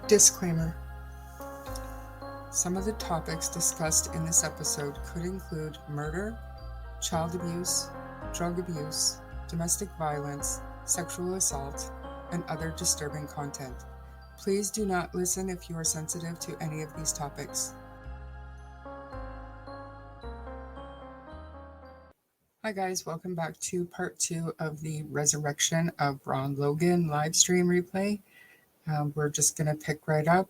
Disclaimer. Some of the topics discussed in this episode could include murder, child abuse, drug abuse, domestic violence, sexual assault, and other disturbing content. Please do not listen if you are sensitive to any of these topics. Hi guys, welcome back to part 2 of the Resurrection of Ron Logan live stream replay. We're just going to pick right up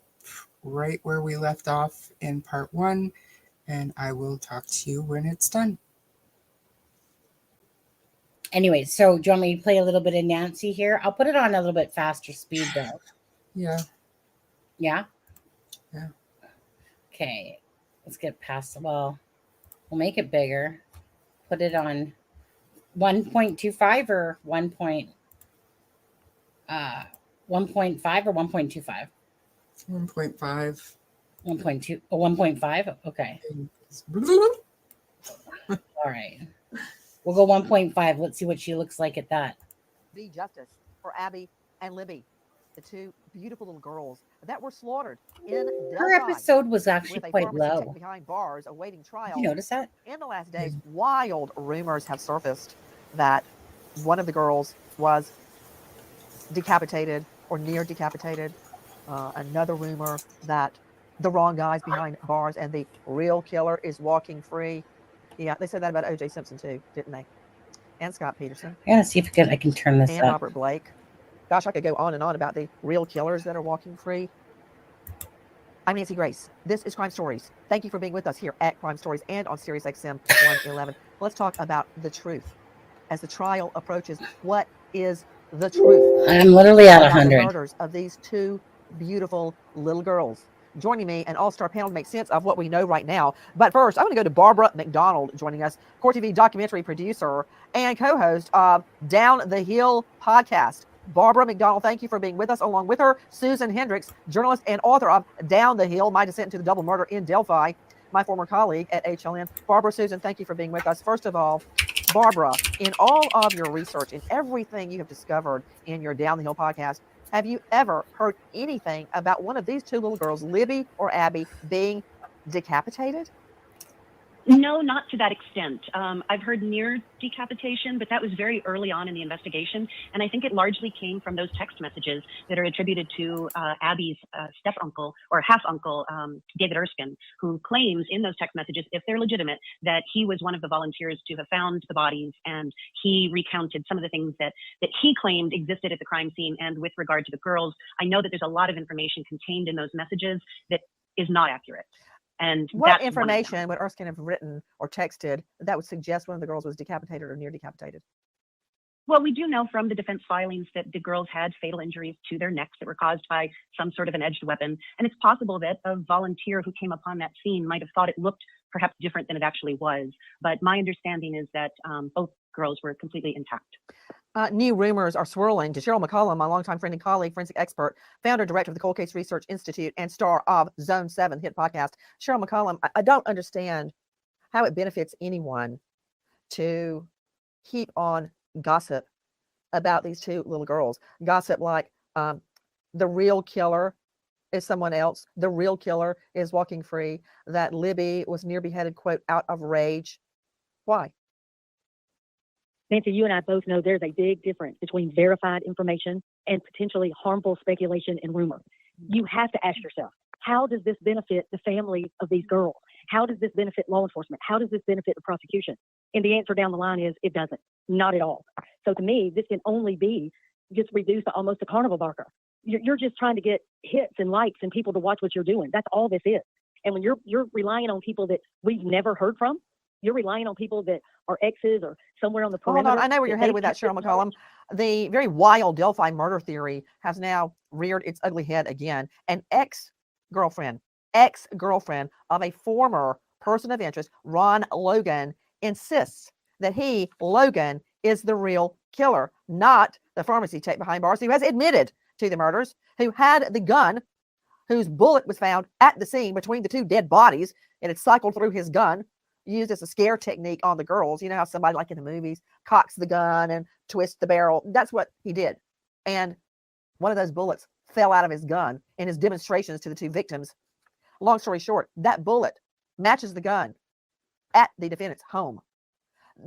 right where we left off in part 1, and I will talk to you when it's done. Anyway, so do you want me to play a little bit of Nancy here? I'll put it on a little bit faster speed though. Yeah. Yeah? Yeah. Okay. Let's get past we'll make it bigger. Put it on 1.25 or 1.5 or 1.25? 1.5. 1.2 1.5? Okay. All right. We'll go 1.5. Let's see what she looks like at that. Be justice for Abby and Libby, the two beautiful little girls that were slaughtered in Delphi. Her episode was actually with a quite pharmacy low. tech behind bars awaiting trial. Did you notice that? In the last days, wild rumors have surfaced that one of the girls was decapitated or near decapitated. Another rumor that the wrong guy's behind bars and the real killer is walking free. Yeah, they said that about O.J. Simpson too, didn't they? And Scott Peterson. I gotta see if I can turn this and up. Robert Blake. Gosh, I could go on and on about the real killers that are walking free. I'm Nancy Grace. This is Crime Stories. Thank you for being with us here at Crime Stories and on Sirius XM 111. Let's talk about the truth. As the trial approaches, what is the truth? I'm literally at about 100. the murders of these two beautiful little girls. Joining me, an all-star panel to make sense of what we know right now. But first, I'm going to go to Barbara McDonald joining us, Court TV documentary producer and co-host of Down the Hill podcast. Barbara McDonald, thank you for being with us. Along with her, Susan Hendricks, journalist and author of Down the Hill, My Descent into the Double Murder in Delphi, my former colleague at HLN. Barbara, Susan, thank you for being with us. First of all, Barbara, in all of your research and everything you have discovered in your Down the Hill podcast, have you ever heard anything about one of these two little girls, Libby or Abby, being decapitated? No, not to that extent. I've heard near decapitation, but that was very early on in the investigation. And I think it largely came from those text messages that are attributed to Abby's step-uncle or half-uncle, David Erskine, who claims in those text messages, if they're legitimate, that he was one of the volunteers to have found the bodies. And he recounted some of the things that he claimed existed at the crime scene. And with regard to the girls, I know that there's a lot of information contained in those messages that is not accurate. And what information would Erskine have written or texted that would suggest one of the girls was decapitated or near decapitated? Well, we do know from the defense filings that the girls had fatal injuries to their necks that were caused by some sort of an edged weapon. And it's possible that a volunteer who came upon that scene might have thought it looked perhaps different than it actually was. But my understanding is that both girls were completely intact. New rumors are swirling to Cheryl McCollum, my longtime friend and colleague, forensic expert, founder, director of the Cold Case Research Institute, and star of Zone 7 hit podcast. Cheryl McCollum, I don't understand how it benefits anyone to keep on gossip about these two little girls. Gossip like the real killer is someone else. The real killer is walking free. That Libby was near beheaded, quote, out of rage. Why? Nancy, you and I both know there's a big difference between verified information and potentially harmful speculation and rumor. You have to ask yourself, how does this benefit the families of these girls? How does this benefit law enforcement? How does this benefit the prosecution? And the answer down the line is it doesn't, not at all. So to me, this can only be just reduced to almost a carnival barker. You're just trying to get hits and likes and people to watch what you're doing. That's all this is. And when you're relying on people that we've never heard from, you're relying on people that are exes or somewhere on the perimeter. Hold on, I know where you're headed with that, Cheryl McCollum. The very wild Delphi murder theory has now reared its ugly head again. An ex-girlfriend of a former person of interest, Ron Logan, insists that he, Logan, is the real killer, not the pharmacy tech behind bars who has admitted to the murders, who had the gun, whose bullet was found at the scene between the two dead bodies. It had cycled through his gun, used as a scare technique on the girls. You know how somebody, like in the movies, cocks the gun and twists the barrel. That's what he did. And One of those bullets fell out of his gun in his demonstrations to the two victims. Long story short, that bullet matches the gun at the defendant's home.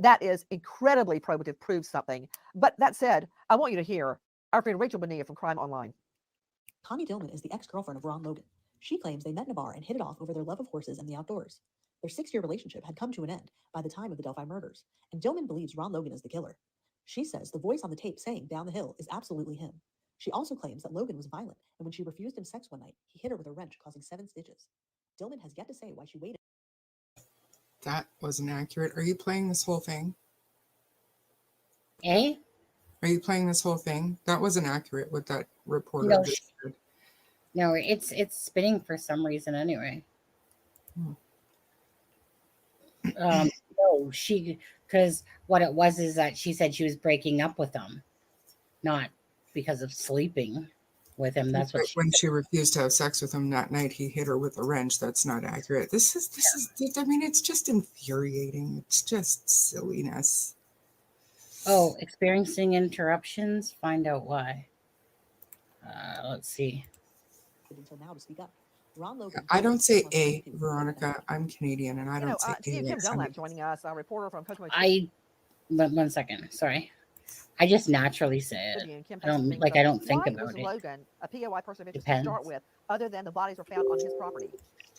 That is incredibly probative, proves something. But that said, I want you to hear our friend Rachel Bonilla from Crime Online. Connie Dillman is the ex-girlfriend of Ron Logan. She claims they met in a bar and hit it off over their love of horses and the outdoors. Their 6-year relationship had come to an end by the time of the Delphi murders, and Dillman believes Ron Logan is the killer. She says the voice on the tape saying "down the hill" is absolutely him. She also claims that Logan was violent, and when she refused him sex one night, he hit her with a wrench, causing 7 stitches. Dillman has yet to say why she waited. That wasn't accurate. Are you playing this whole thing? Eh? Are you playing this whole thing? That wasn't accurate what that reporter No, just said. No, it's spinning for some reason anyway. No, because what it was is that she said she was breaking up with him, not because of sleeping with him. That's what when she refused to have sex with him that night, he hit her with a wrench. That's not accurate. This is I mean, it's just infuriating. It's just silliness. Oh, experiencing interruptions. Find out why. Let's see. Until now to speak up. Ron Logan. I don't say A, Veronica. I'm Canadian, and I don't say A. Kim Dunlap joining us, a reporter from Kokomo. One second. Sorry. I just naturally say it. I don't think about it. Logan, a POI person of interest to start with, other than the bodies were found on his property.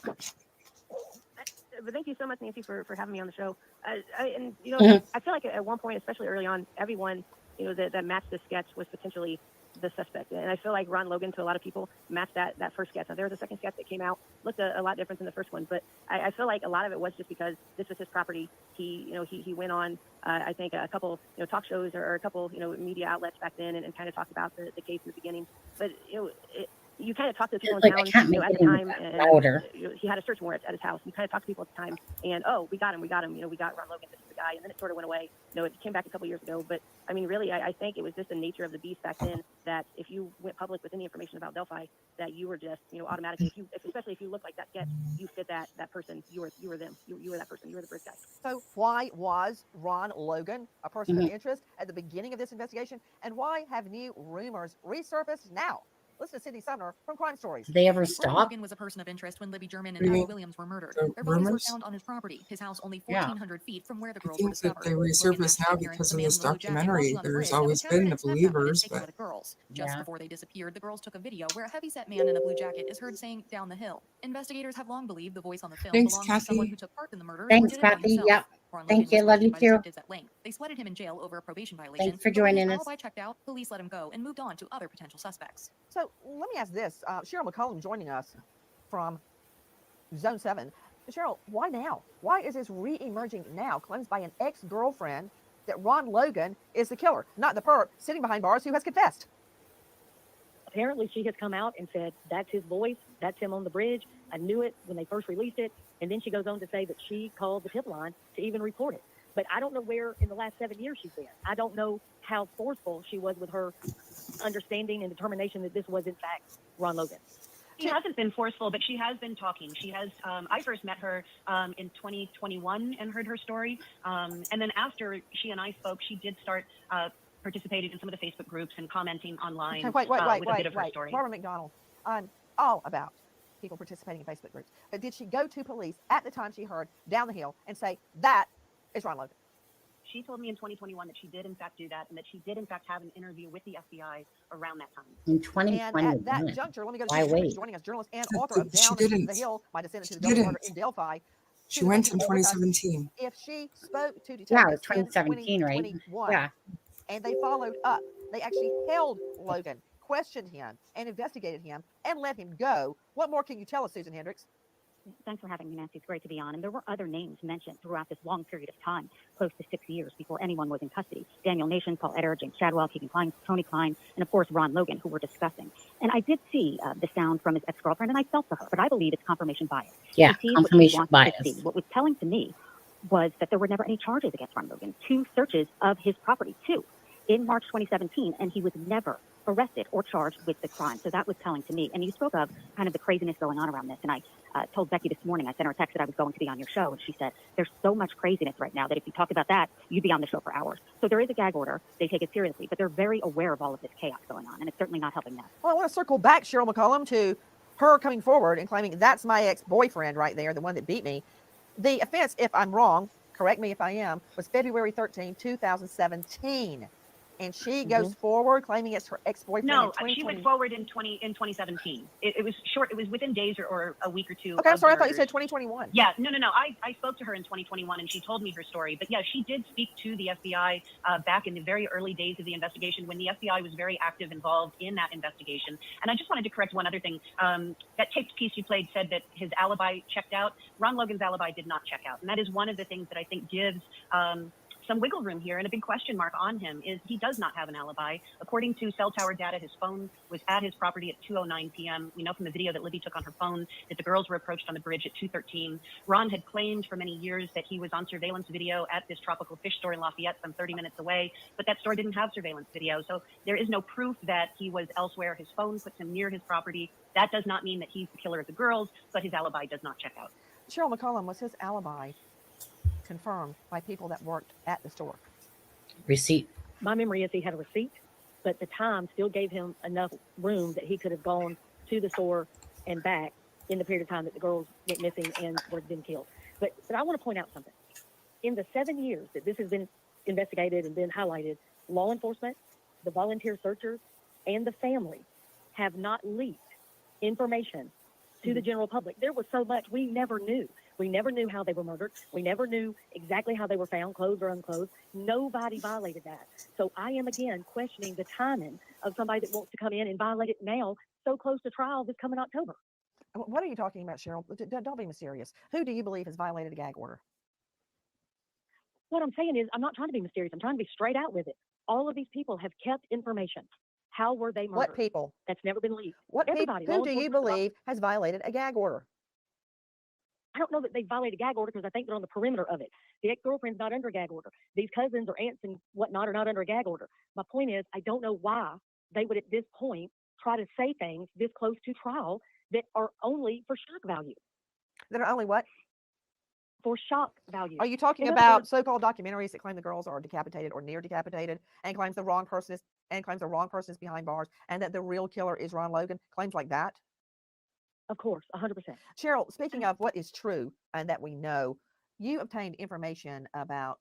But thank you so much, Nancy, for having me on the show. And you know, Mhm. I feel like at one point, especially early on, everyone that matched the sketch was potentially the suspect. And I feel like Ron Logan, to a lot of people, matched that first sketch. Now, there was a second sketch that came out, looked a lot different than the first one, but I feel like a lot of it was just because this was his property. He went on, I think, a couple talk shows or a couple media outlets back then and kind of talked about the case in the beginning. But you kind of talk to the people in town at the time, and he had a search warrant at his house. You kind of talk to people at the time, and we got him. We got Ron Logan. This is the guy. And then it sort of went away. It came back a couple years ago. But I mean, really, I think it was just the nature of the beast back then that if you went public with any information about Delphi, that you were just automatically, especially if you look like that sketch, you fit that person. You were them. You were that person. You were the first guy. So why was Ron Logan a person of interest at the beginning of this investigation, and why have new rumors resurfaced now? Listen to Sydney Sumner from Crime Stories. Did they ever stop? Logan was a person of interest when Libby German and Abby Williams were murdered. Their bodies were found on his property, his house only 1,400 feet from where the girls were discovered. I think that they resurface now because of this documentary. There's always been the believers, but just before they disappeared, the girls took a video where a heavyset man in a blue jacket is heard saying "down the hill." Investigators have long believed the voice on the film belongs to someone who took part in the murder. Thanks, Kathy. Yep. Thank you. Love you too. They sledded him in jail over a probation violation. Thanks for joining us. Alibi checked out, police let him go and moved on to other potential suspects. So let me ask this. Cheryl McCollum joining us from Zone 7. Cheryl, why now? Why is this re-emerging now? Claims by an ex-girlfriend that Ron Logan is the killer, not the perp sitting behind bars who has confessed. Apparently, she has come out and said, that's his voice, that's him on the bridge. I knew it when they first released it. And then she goes on to say that she called the tip line to even report it. But I don't know where in the last 7 years she's been. I don't know how forceful she was with her understanding and determination that this was, in fact, Ron Logan. She hasn't been forceful, but she has been talking. She has. I first met her in 2021 and heard her story. And then after she and I spoke, she did start participating in some of the Facebook groups and commenting online Wait. with a bit of her story. Barbara McDonald, I'm all about people participating in Facebook groups. But did she go to police at the time she heard down the hill and say, that is Ron Logan? She told me in 2021 that she did in fact do that, and that she did in fact have an interview with the FBI around that time. In 2021. And at that juncture, let me go to joining us, journalist and author of Down the Hill, My Descent into the Delphi Murder in Delphi. She went in 2017. If she spoke to detectives, yeah, it was 2017, right? Yeah. And they followed up. They actually held Logan, questioned him, and investigated him, and let him go. What more can you tell us, Susan Hendricks? Thanks for having me, Nancy. It's great to be on. And there were other names mentioned throughout this long period of time, close to 6 years before anyone was in custody. Daniel Nation, Paul Eder, James Chadwell, Keegan Klein, Tony Klein, and of course, Ron Logan, who we're discussing. And I did see the sound from his ex-girlfriend, and I felt for her, but I believe it's confirmation bias. Yeah, confirmation bias. What was telling to me was that there were never any charges against Ron Logan. 2 searches of his property, 2, in March 2017, and he was never arrested or charged with the crime. So that was telling to me. And you spoke of kind of the craziness going on around this, and told Becky this morning, I sent her a text that I was going to be on your show, and she said, there's so much craziness right now that if you talked about that, you'd be on the show for hours. So there is a gag order. They take it seriously, but they're very aware of all of this chaos going on, and it's certainly not helping them. Well, I want to circle back, Cheryl McCollum, to her coming forward and claiming that's my ex-boyfriend right there, the one that beat me. The offense, if I'm wrong, correct me if I am, was February 13, 2017. And she goes forward claiming it's her ex-boyfriend in No, 2020. she went forward in 2017. It was short. It was within days or a week or two. Okay, I'm of sorry. I the thought you murders. said 2021. Yeah, no. I spoke to her in 2021, and she told me her story. But yeah, she did speak to the FBI back in the very early days of the investigation, when the FBI was very active, involved in that investigation. And I just wanted to correct one other thing. That taped piece you played said that his alibi checked out. Ron Logan's alibi did not check out, and that is one of the things that I think gives some wiggle room here, and a big question mark on him is he does not have an alibi. According to cell tower data, his phone was at his property at 2:09 p.m. We know from the video that Libby took on her phone that the girls were approached on the bridge at 2:13. Ron had claimed for many years that he was on surveillance video at this tropical fish store in Lafayette, some 30 minutes away, but that store didn't have surveillance video. So there is no proof that he was elsewhere. His phone puts him near his property. That does not mean that he's the killer of the girls, but his alibi does not check out. Cheryl McCollum, was his alibi confirmed by people that worked at the store? Receipt. My memory is he had a receipt, but the time still gave him enough room that he could have gone to the store and back in the period of time that the girls went missing and were been killed. But I want to point out something. In the 7 years that this has been investigated and been highlighted, law enforcement, the volunteer searchers, and the family have not leaked information to the general public. There was so much we never knew. We never knew how they were murdered. We never knew exactly how they were found, clothed or unclothed. Nobody violated that. So I am, again, questioning the timing of somebody that wants to come in and violate it now, so close to trial this coming October. What are you talking about, Cheryl? Don't be mysterious. Who do you believe has violated a gag order? What I'm saying is, I'm not trying to be mysterious. I'm trying to be straight out with it. All of these people have kept information. How were they murdered? What people? That's never been leaked. What Everybody. Who do you believe has violated a gag order? I don't know that they violated a gag order because I think they're on the perimeter of it. The ex-girlfriend's not under a gag order. These cousins or aunts and whatnot are not under a gag order. My point is, I don't know why they would at this point try to say things this close to trial that are only for shock value. That are only what? For shock value. Are you talking about so-called documentaries that claim the girls are decapitated or near decapitated, and claims the wrong person is behind bars, and that the real killer is Ron Logan? Claims like that? Of course, 100%. Cheryl, speaking of what is true and that we know, you obtained information about,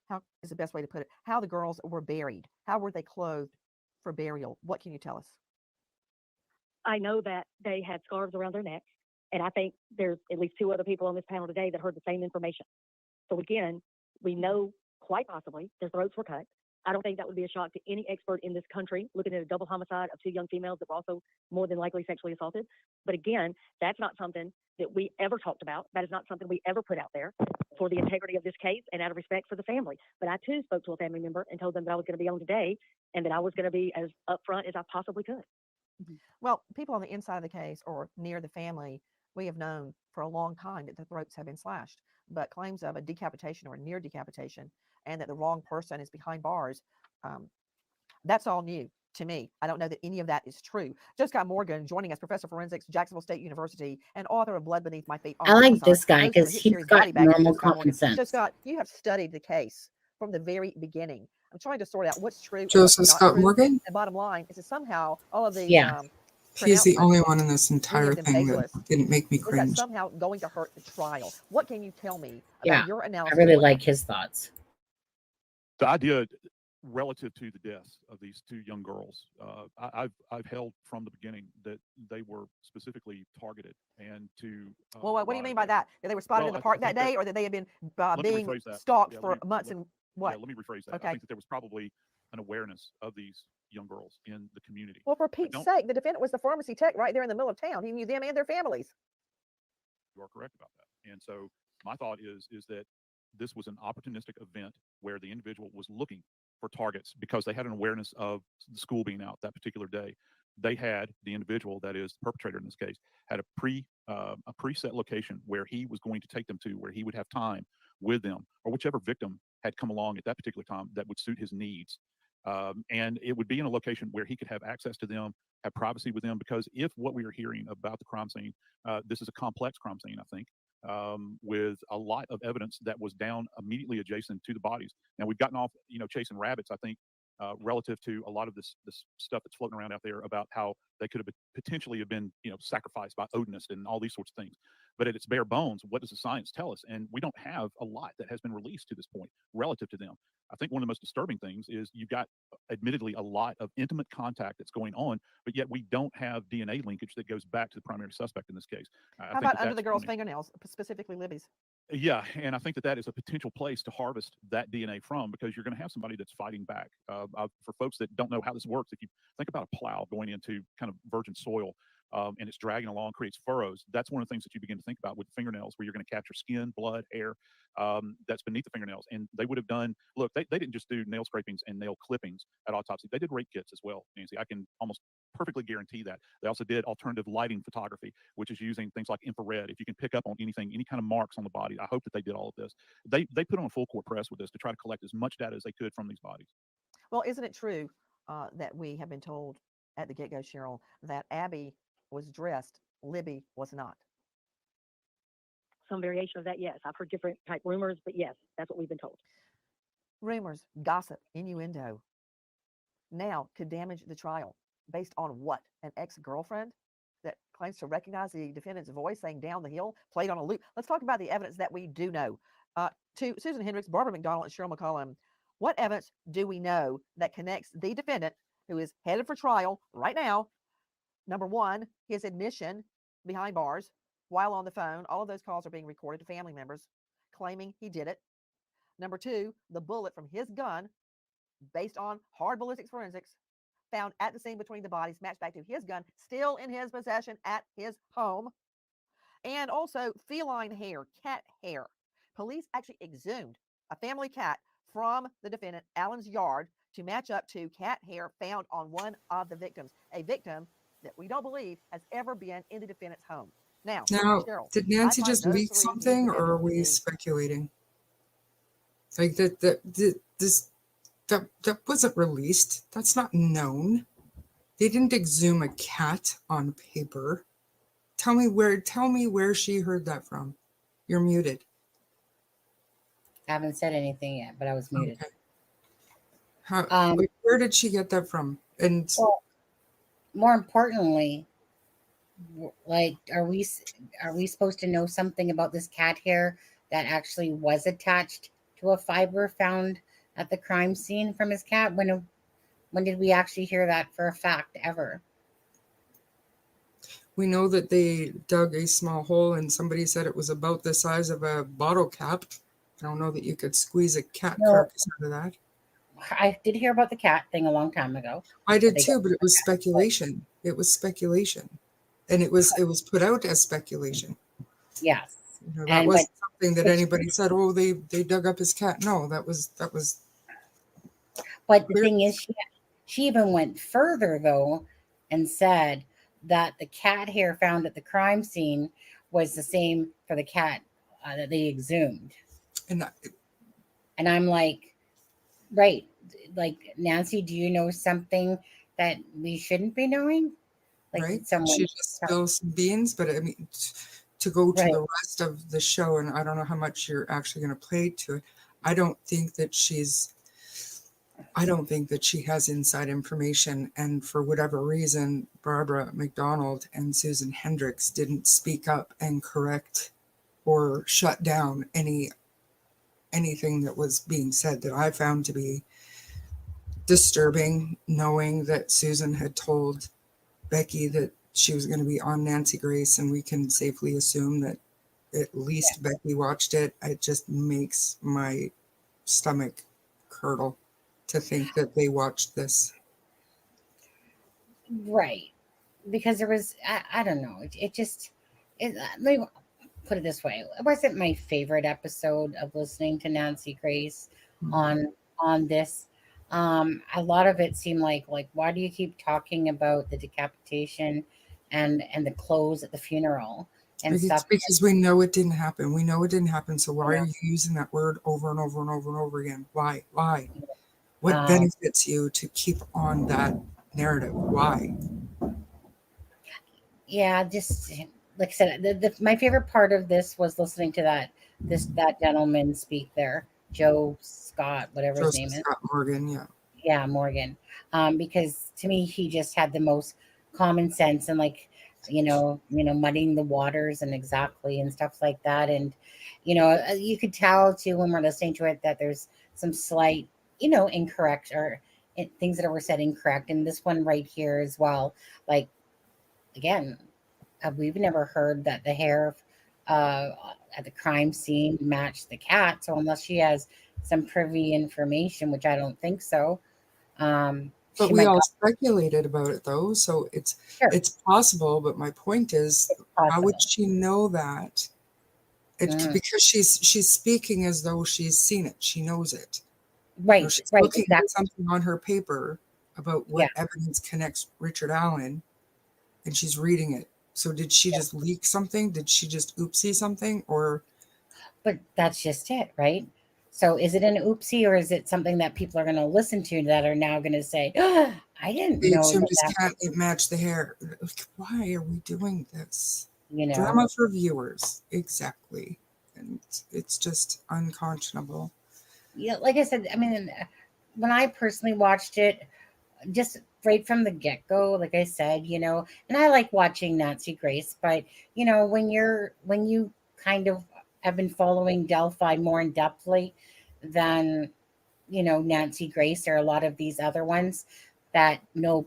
how is the best way to put it, how the girls were buried. How were they clothed for burial? What can you tell us? I know that they had scarves around their necks, and I think there's at least 2 other people on this panel today that heard the same information. So again, we know quite possibly their throats were cut. I don't think that would be a shock to any expert in this country looking at a double homicide of 2 young females that were also more than likely sexually assaulted. But again, that's not something that we ever talked about. That is not something we ever put out there for the integrity of this case and out of respect for the family. But I too spoke to a family member and told them that I was going to be on today and that I was going to be as upfront as I possibly could. Well, people on the inside of the case or near the family, we have known for a long time that the throats have been slashed. But claims of a decapitation or a near decapitation and that the wrong person is behind bars, that's all new to me. I don't know that any of that is true. Jessica Morgan joining us, professor of forensics, Jacksonville State University, and author of Blood Beneath My Feet. I like this guy because he's got normal common sense. So Scott, you have studied the case from the very beginning. I'm trying to sort out what's true. Joseph Scott Morgan? And bottom line is that somehow all of the he's the only one in this entire thing that didn't make me cringe. That's somehow going to hurt the trial. What can you tell me about your analysis? I really like his thoughts. The idea relative to the deaths of these 2 young girls, I've held from the beginning that they were specifically targeted and to. Well, what do you mean by that? That they were spotted in the park that day, or that they had been being stalked for months and what? Yeah, let me rephrase that. Okay. I think that there was probably an awareness of these young girls in the community. Well, for Pete's sake, the defendant was the pharmacy tech right there in the middle of town. He knew them and their families. You are correct about that. And so my thought is that this was an opportunistic event where the individual was looking for targets because they had an awareness of the school being out that particular day. They had, the individual, that is the perpetrator in this case, had a preset location where he was going to take them to, where he would have time with them, or whichever victim had come along at that particular time that would suit his needs. And it would be in a location where he could have access to them, have privacy with them, because if what we are hearing about the crime scene, this is a complex crime scene, I think, with a lot of evidence that was down immediately adjacent to the bodies. Now we've gotten off, chasing rabbits, I think, relative to a lot of this stuff that's floating around out there about how they could have potentially have been, sacrificed by Odinists and all these sorts of things. But at its bare bones, what does the science tell us? And we don't have a lot that has been released to this point relative to them. I think one of the most disturbing things is you've got, admittedly, a lot of intimate contact that's going on, but yet we don't have DNA linkage that goes back to the primary suspect in this case. How about under the girl's fingernails, specifically Libby's? Yeah, and I think that is a potential place to harvest that DNA from, because you're going to have somebody that's fighting back. For folks that don't know how this works, if you think about a plow going into kind of virgin soil, and it's dragging along, creates furrows, that's one of the things that you begin to think about with fingernails, where you're going to capture skin, blood, hair, that's beneath the fingernails. And they would have done, look, they didn't just do nail scrapings and nail clippings at autopsy. They did rape kits as well, Nancy. I can almost perfectly guarantee that. They also did alternative lighting photography, which is using things like infrared. If you can pick up on anything, any kind of marks on the body, I hope that they did all of this. They put on a full court press with this to try to collect as much data as they could from these bodies. Well, isn't it true that we have been told at the get-go, Cheryl, that Abby was dressed, Libby was not? Some variation of that, yes. I've heard different type rumors, but yes, that's what we've been told. Rumors, gossip, innuendo now could damage the trial based on what? An ex-girlfriend that claims to recognize the defendant's voice saying down the hill, played on a loop. Let's talk about the evidence that we do know. To Susan Hendricks, Barbara McDonald, and Cheryl McCollum, what evidence do we know that connects the defendant, who is headed for trial right now? Number one, his admission behind bars while on the phone. All of those calls are being recorded to family members claiming he did it. Number two, the bullet from his gun, based on hard ballistics forensics, found at the scene between the bodies, matched back to his gun, still in his possession at his home. And also feline hair, cat hair. Police actually exhumed a family cat from the defendant, Allen's yard, to match up to cat hair found on one of the victims, a victim that we don't believe has ever been in the defendant's home. Now, Cheryl, did Nancy just leak something, or are we speculating? Like that wasn't released. That's not known. They didn't exhume a cat on paper. Tell me where she heard that from. You're muted. I haven't said anything yet, but I was muted. Okay. Where did she get that from? And well, more importantly, like, are we supposed to know something about this cat hair that actually was attached to a fiber found at the crime scene from his cat? When did we actually hear that for a fact ever? We know that they dug a small hole, and somebody said it was about the size of a bottle cap. I don't know that you could squeeze a cat carcass out of that. I did hear about the cat thing a long time ago. I did too, but it was speculation. It was speculation, and it was put out as speculation. Yes, that wasn't something that anybody said. Oh, they dug up his cat. No, that was. But the thing is, she even went further though, and said that the cat hair found at the crime scene was the same for the cat that they exhumed. And I'm like, right, like, Nancy, do you know something that we shouldn't be knowing? Like, right. She just spilled some beans, but I mean, to go to the rest of the show, and I don't know how much you're actually going to play to it. I don't think that she has inside information, and for whatever reason, Barbara McDonald and Susan Hendricks didn't speak up and correct or shut down anything that was being said that I found to be disturbing, knowing that Susan had told Becky that she was going to be on Nancy Grace, and we can safely assume that at least Becky watched it. It just makes my stomach curdle to think that they watched this. Right. Because there was, I don't know, let me put it this way. It wasn't my favorite episode of listening to Nancy Grace on this. A lot of it seemed like, why do you keep talking about the decapitation and the clothes at the funeral and stuff? Because we know it didn't happen. We know it didn't happen. So why are you using that word over and over and over and over again? Why? What Um, benefits you to keep on that narrative? Why? yeah, just like I said, my favorite part of this was listening to that gentleman speak there, Joe Scott, whatever his Joseph name is. Scott Morgan, yeah. Yeah, Morgan. Because to me, he just had the most common sense and like, muddying the waters and exactly and stuff like that. And you could tell too when we're listening to it that there's some slight, incorrect or things that were said incorrect. And this one right here as well, like again, we've never heard that the hair uh, at the crime scene matched the cat. So unless she has some privy information, which I don't think so, But she we might all go. speculated about it though, so Sure, it's possible. But my point is, it's how would possible. she know that? Mm. Because she's speaking as though she's seen it. She knows it. Right, She's right, looking at exactly. something on her paper about Yeah, what evidence connects Richard Allen, and she's reading it. So did she yeah. just leak something? Did she just oopsie something? Or But that's just it, right? So is it an oopsie or is it something that people are going to listen to that are now going to say, "Ah, I didn't they know assumed that his that," cat didn't match the hair? Like, why are we doing this? you know? Drama for viewers, exactly. And it's just unconscionable. Yeah, like I said, I mean, when I personally watched it, just right from the get go, like I said, and I like watching Nancy Grace, but when you kind of have been following Delphi more in depthly than Nancy Grace or a lot of these other ones that know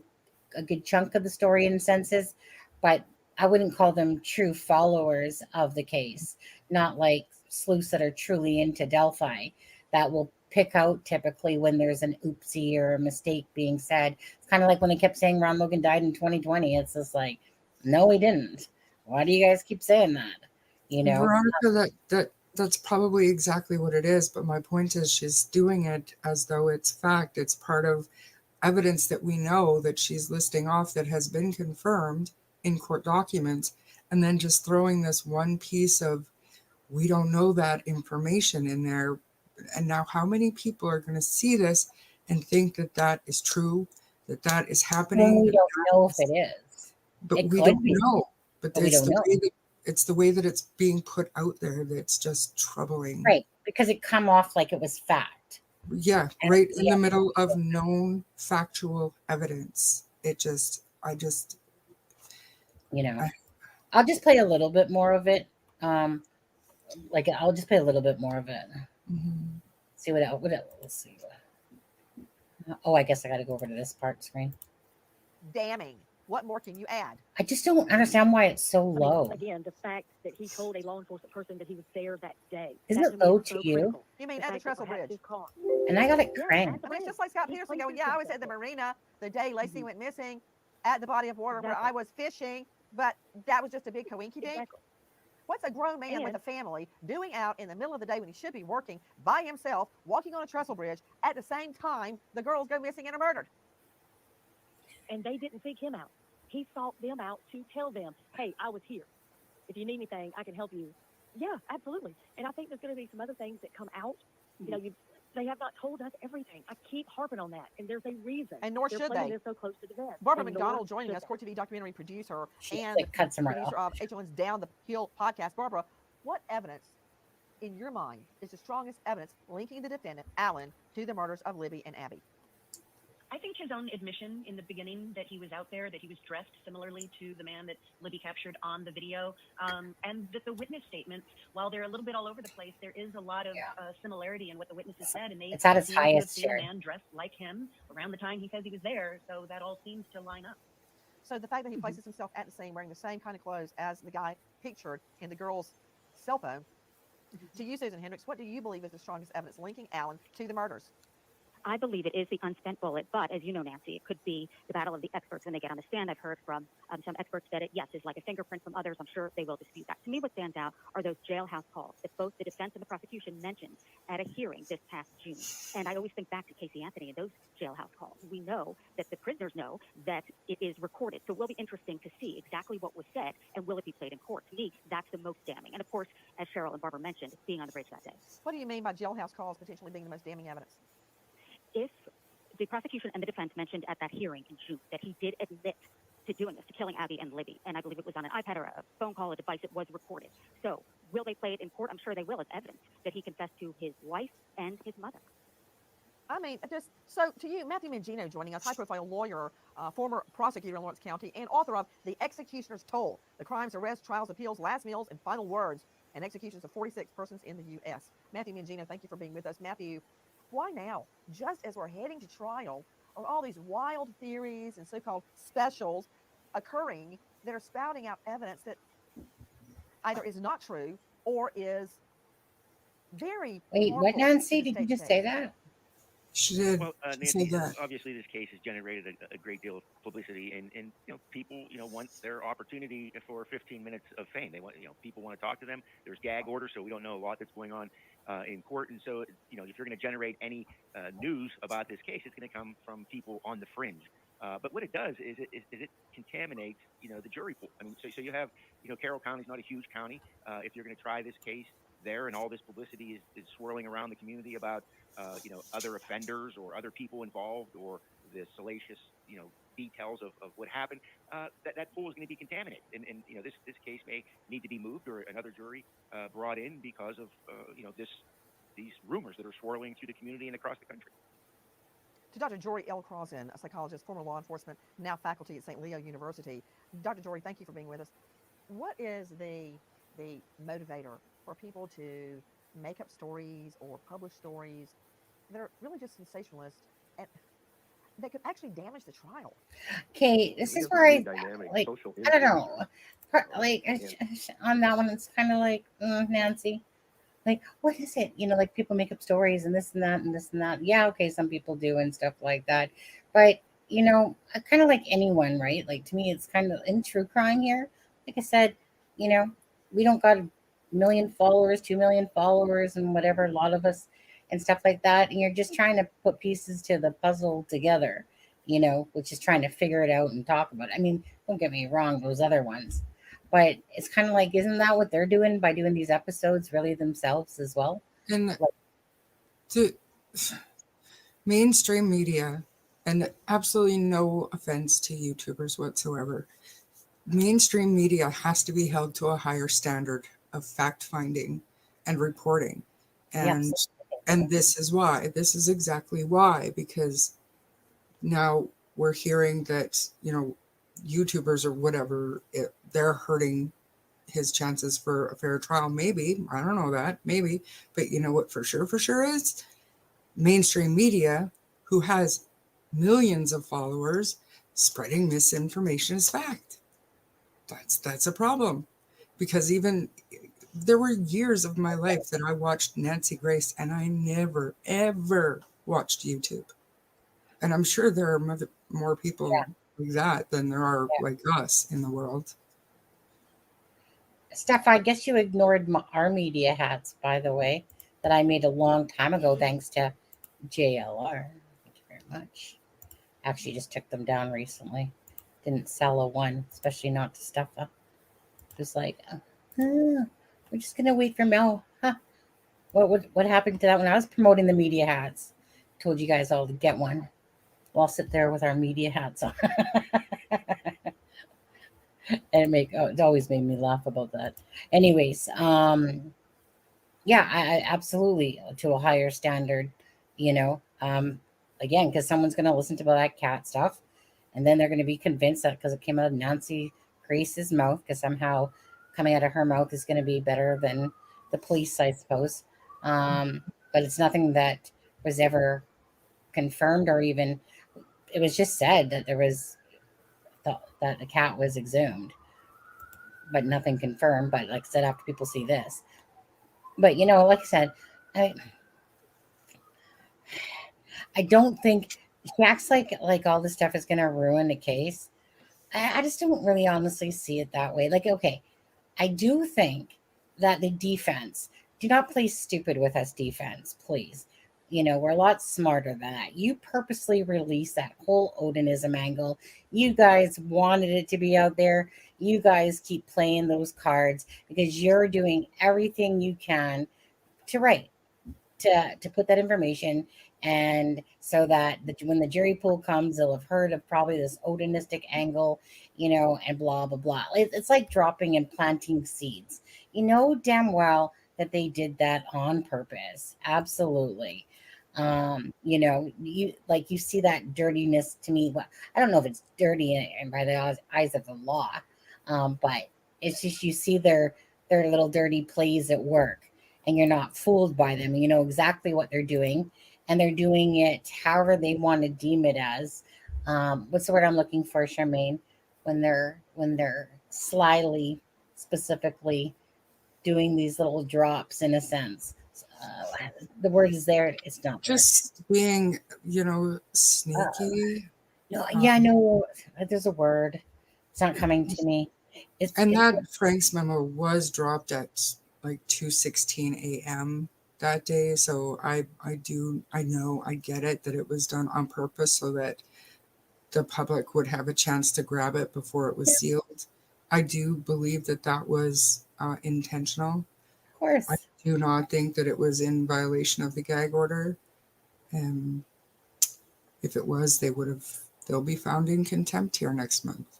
a good chunk of the story in senses, but I wouldn't call them true followers of the case, not like sleuths that are truly into Delphi that will pick out typically when there's an oopsie or a mistake being said. It's kind of like when they kept saying Ron Logan died in 2020. It's just like, no, he didn't. Why do you guys keep saying that? You know? Veronica, that's probably exactly what it is. But my point is, she's doing it as though it's fact. It's part of evidence that we know that she's listing off that has been confirmed in court documents, and then just throwing this one piece of we don't know that information in there. And now, how many people are going to see this and think that that is true, that that is When happening, we that don't that know if is, it is. but It we could don't be, know. But but we don't know. it's the way that it's being put out there that's just troubling. Right, because it come off like it was fact. Yeah, And right in yeah, the middle of known factual evidence. you know. I, I'll just play a little bit more of it. Um, like I'll just play a little bit more of it. mhm. See what else, let's see. Oh, I guess I gotta go over to this part screen. Damning. What more can you add? I just don't understand why it's so I mean, low. again, the fact that he told a law enforcement person that he was there that day. Isn't that it to me low is to so you? critical. You mean The at the fact that Trestle perhaps Bridge? his car. And I got it Yeah, cranked. I mean, it's just like He Scott Peterson going, places yeah, I was himself at the there. marina the day Lacey Mhm. went missing at the body of water where I Exactly. was fishing, but that was just a big coinky dink. Exactly. What's a grown man with And a family doing out in the middle of the day when he should be working by himself, walking on a trestle bridge at the same time the girls go missing and are murdered? they didn't seek him out. He sought them out to tell them, hey, I was here. If you need anything, I can help you. Yeah, absolutely. And I think there's going to be some other things that come out. They have not told us everything. I keep harping on that, and there's a reason. And nor They're should playing they. this so close to the vest. Barbara and nor McDonald joining should us, they. Court TV documentary producer She and like cuts him right producer off. of HLN's Down the Hill podcast. Barbara, what evidence in your mind is the strongest evidence linking the defendant, Allen, to the murders of Libby and Abby? I think his own admission in the beginning that he was out there, that he was dressed similarly to the man that Libby captured on the video, and that the witness statements, while they're a little bit all over the place, there is a lot of similarity in what the witnesses said, and they It's at its seem to have highest seen a share. man dressed like him around the time he says he was there, so that all seems to line up. So the fact that he places himself at the scene wearing the same kind of clothes as the guy pictured in the girl's cell phone. To you, Susan Hendricks, what do you believe is the strongest evidence linking Allen to the murders? I believe it is the unspent bullet, but as you know, Nancy, it could be the battle of the experts when they get on the stand. I've heard from some experts that yes, is like a fingerprint from others. I'm sure they will dispute that. To me, what stands out are those jailhouse calls that both the defense and the prosecution mentioned at a hearing this past June. And I always think back to Casey Anthony and those jailhouse calls. We know that the prisoners know that it is recorded. So it will be interesting to see exactly what was said and will it be played in court. To me, that's the most damning. And of course, as Cheryl and Barbara mentioned, being on the bridge that day. What do you mean by jailhouse calls potentially being the most damning evidence? If the prosecution and the defense mentioned at that hearing in June that he did admit to doing this, to killing Abby and Libby. And I believe it was on an iPad or a phone call, a device. It was recorded. So will they play it in court? I'm sure they will as evidence that he confessed to his wife and his mother. I mean, just so to you, Matthew Mangino joining us, high-profile lawyer, former prosecutor in Lawrence County, and author of The Executioner's Toll: The Crimes, Arrests, Trials, Appeals, Last Meals, and Final Words, and executions of 46 persons in the U.S. Matthew Mangino, thank you for being with us. Matthew, why now? Just as we're heading to trial, are all these wild theories and so-called specials occurring that are spouting out evidence that either is not true or is very Wait, what, harmful Nancy? to the Did you state's just say case? that? She did. Well, She said Nancy, that. obviously this case has generated a great deal of publicity, and people want their opportunity for 15 minutes of fame. They want people want to talk to them. There's gag orders, so we don't know a lot that's going on in court, and so if you're going to generate any news about this case, it's going to come from people on the fringe. But what it does is it contaminates the jury pool. I mean, so you have Carroll County is not a huge county. If you're going to try this case there, and all this publicity is swirling around the community about other offenders or other people involved, or the salacious, details of what happened, that pool is going to be contaminated. And this case may need to be moved, or another jury brought in because of, these rumors that are swirling through the community and across the country. To Dr. Jory L. Crossan, a psychologist, former law enforcement, now faculty at St. Leo University. Dr. Jory, thank you for being with us. What is the motivator for people to make up stories or publish stories that are really just sensationalist and that could actually damage the trial? Okay, this is where I don't know. Like on that one, it's kind of like Nancy. Like, what is it? Like people make up stories and this and that and this and that. Yeah, okay, some people do and stuff like that. But kind of like anyone, right? Like to me, it's kind of in true crime here. Like I said, we don't got a million followers, 2 million followers, and whatever, a lot of us and stuff like that. And you're just trying to put pieces to the puzzle together, which is trying to figure it out and talk about it. I mean, don't get me wrong, those other ones. But it's kind of like, isn't that what they're doing by doing these episodes really themselves as well? And to mainstream media, and absolutely no offense to YouTubers whatsoever, mainstream media has to be held to a higher standard of fact finding and reporting. And Yes. and this is why. This is exactly why, because now we're hearing that, YouTubers or whatever, they're hurting his chances for a fair trial. Maybe. I don't know that. Maybe. But you know what for sure is? Mainstream media, who has millions of followers, spreading misinformation as fact. That's a problem. Because even there were years of my life that I watched Nancy Grace, and I never, ever watched YouTube. And I'm sure there are more people like that than there are like us in the world. Steph, I guess you ignored our media hats, by the way, that I made a long time ago, thanks to JLR. Thank you very much. Actually, just took them down recently. Didn't sell a one, especially not to Steffa. Just like, we're just gonna wait for Mel. Huh? What happened to that when I was promoting the media hats? Told you guys all to get one. We'll all sit there with our media hats on. And it always made me laugh about that. Anyways, yeah, I absolutely to a higher standard, again, because someone's going to listen to that cat stuff, and then they're going to be convinced that because it came out of Nancy Grace's mouth, because somehow coming out of her mouth is going to be better than the police, I suppose. But it's nothing that was ever confirmed, or even it was just said that there was that the cat was exhumed, but nothing confirmed. But like I said, after people see this, but like I said, I don't think she acts like all this stuff is going to ruin the case. I just don't really honestly see it that way. Like, okay, I do think that the defense, do not play stupid with us, defense, please. We're a lot smarter than that. You purposely released that whole Odinism angle. You guys wanted it to be out there. You guys keep playing those cards because you're doing everything you can to put that information And so that when the jury pool comes, they'll have heard of probably this odinistic angle, and blah, blah, blah. It's like dropping and planting seeds. You know damn well that they did that on purpose. Absolutely. You see that dirtiness to me. Well, I don't know if it's dirty and by the eyes of the law, but it's just you see their little dirty plays at work, and you're not fooled by them. You know exactly what they're doing, and they're doing it however they want to deem it as. What's the word I'm looking for, Charmaine? When they're slyly, specifically doing these little drops, in a sense. The word is there. It's not there. Just being, sneaky. No, yeah, no. There's a word. It's not coming to me. And that Frank's memo was dropped at like 2:16 a.m. that day. So I get it that it was done on purpose so that the public would have a chance to grab it before it was sealed. I do believe that was intentional. Of course. I do not think that it was in violation of the gag order. If it was, they'll be found in contempt here next month.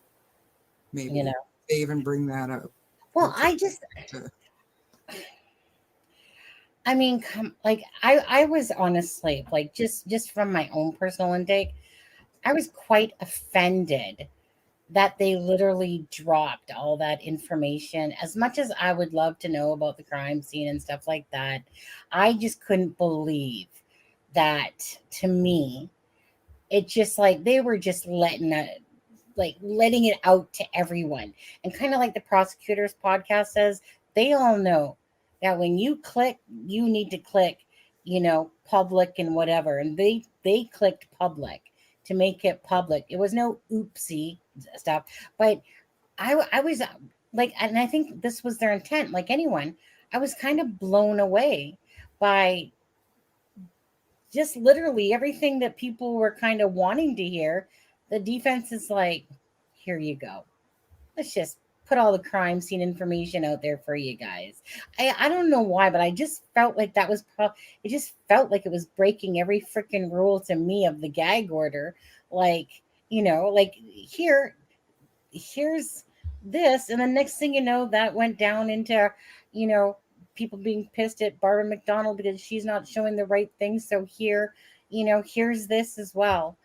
Maybe they even bring that up. Well, I was honestly just from my own personal intake, I was quite offended that they literally dropped all that information. As much as I would love to know about the crime scene and stuff like that, I just couldn't believe that. To me, it just they were just letting it out to everyone. And kind of like the prosecutor's podcast says, they all know that when you click, you need to click, public and whatever. And they clicked public to make it public. It was no oopsie stuff. But I was and I think this was their intent, like anyone. I was kind of blown away by just literally everything that people were kind of wanting to hear. The defense is like, here you go. Let's just put all the crime scene information out there for you guys. I don't know why, but I just felt like that was it just felt like it was breaking every freaking rule to me of the gag order. Here's this, and the next thing you know, that went down into, people being pissed at Barbara McDonald because she's not showing the right thing. So here's this as well.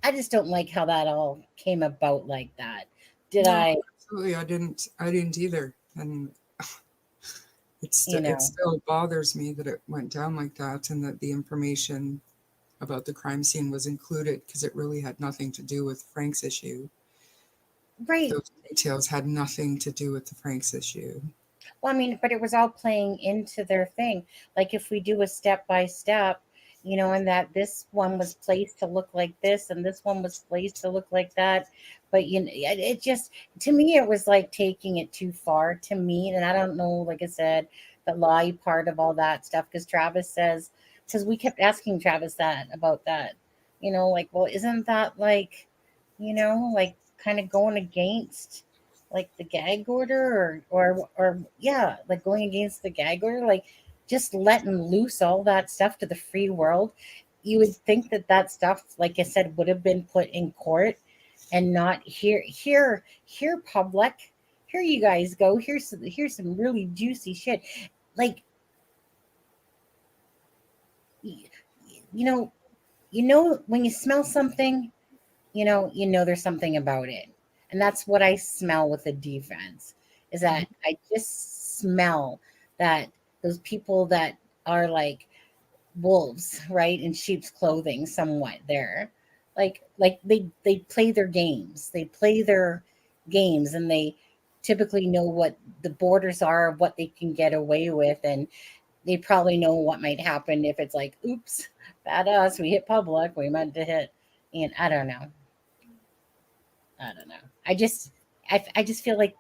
I just don't like how that all came about like that. Absolutely, I didn't either. And it still bothers me that it went down like that, and that the information about the crime scene was included, because it really had nothing to do with Frank's issue. Right. Those details had nothing to do with the Frank's issue. Well, I mean, but it was all playing into their thing. Like if we do a step by step, and that this one was placed to look like this and this one was placed to look like that. But it just, to me, it was like taking it too far to me. And I don't know, like I said, the lie part of all that stuff, because Travis says we kept asking Travis about that, well, isn't that kind of going against the gag order or yeah, going against the gag order, just letting loose all that stuff to the free world. You would think that stuff, like I said, would have been put in court and not here public. Here you guys go. Here's some really juicy shit. When you smell something, there's something about it. And that's what I smell with the defense, is that I just smell that those people that are like wolves, right, in sheep's clothing, somewhat there. They play their games. They play their games, and they typically know what the borders are of what they can get away with, and they probably know what might happen if it's like, oops, bad us, we hit public, we meant to hit. And I don't know. I just feel like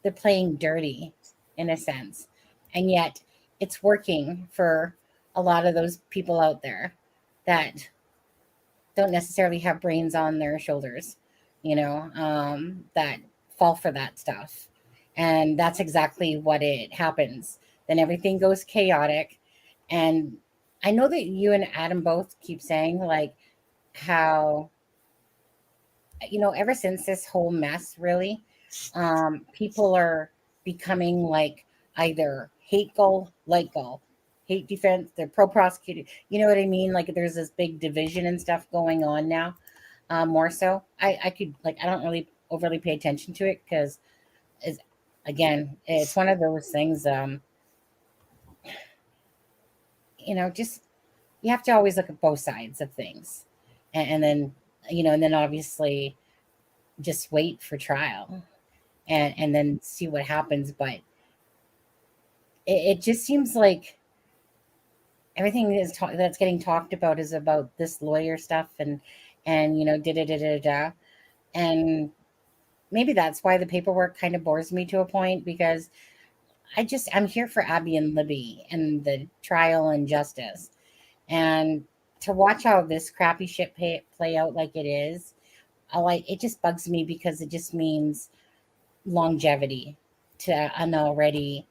they're playing dirty in a sense, and yet it's working for a lot of those people out there that don't necessarily have brains on their shoulders, that fall for that stuff. And that's exactly what it happens. Then everything goes chaotic, and I know that you and Adam both keep saying like how, ever since this whole mess, really, people are becoming like either hate goal, like goal, hate defense, they're pro prosecutor. You know what I mean? Like there's this big division and stuff going on now. More so, I could like I don't really overly pay attention to it because, it's, again, it's one of those things. Just you have to always look at both sides of things, and then and then obviously just wait for trial and then see what happens. But it just seems like everything that's getting talked about is about this lawyer stuff and da da da da da. And maybe that's why the paperwork kind of bores me to a point because I'm here for Abby and Libby and the trial and justice. And to watch how this crappy shit play out like it is, it just bugs me because it just means longevity to an already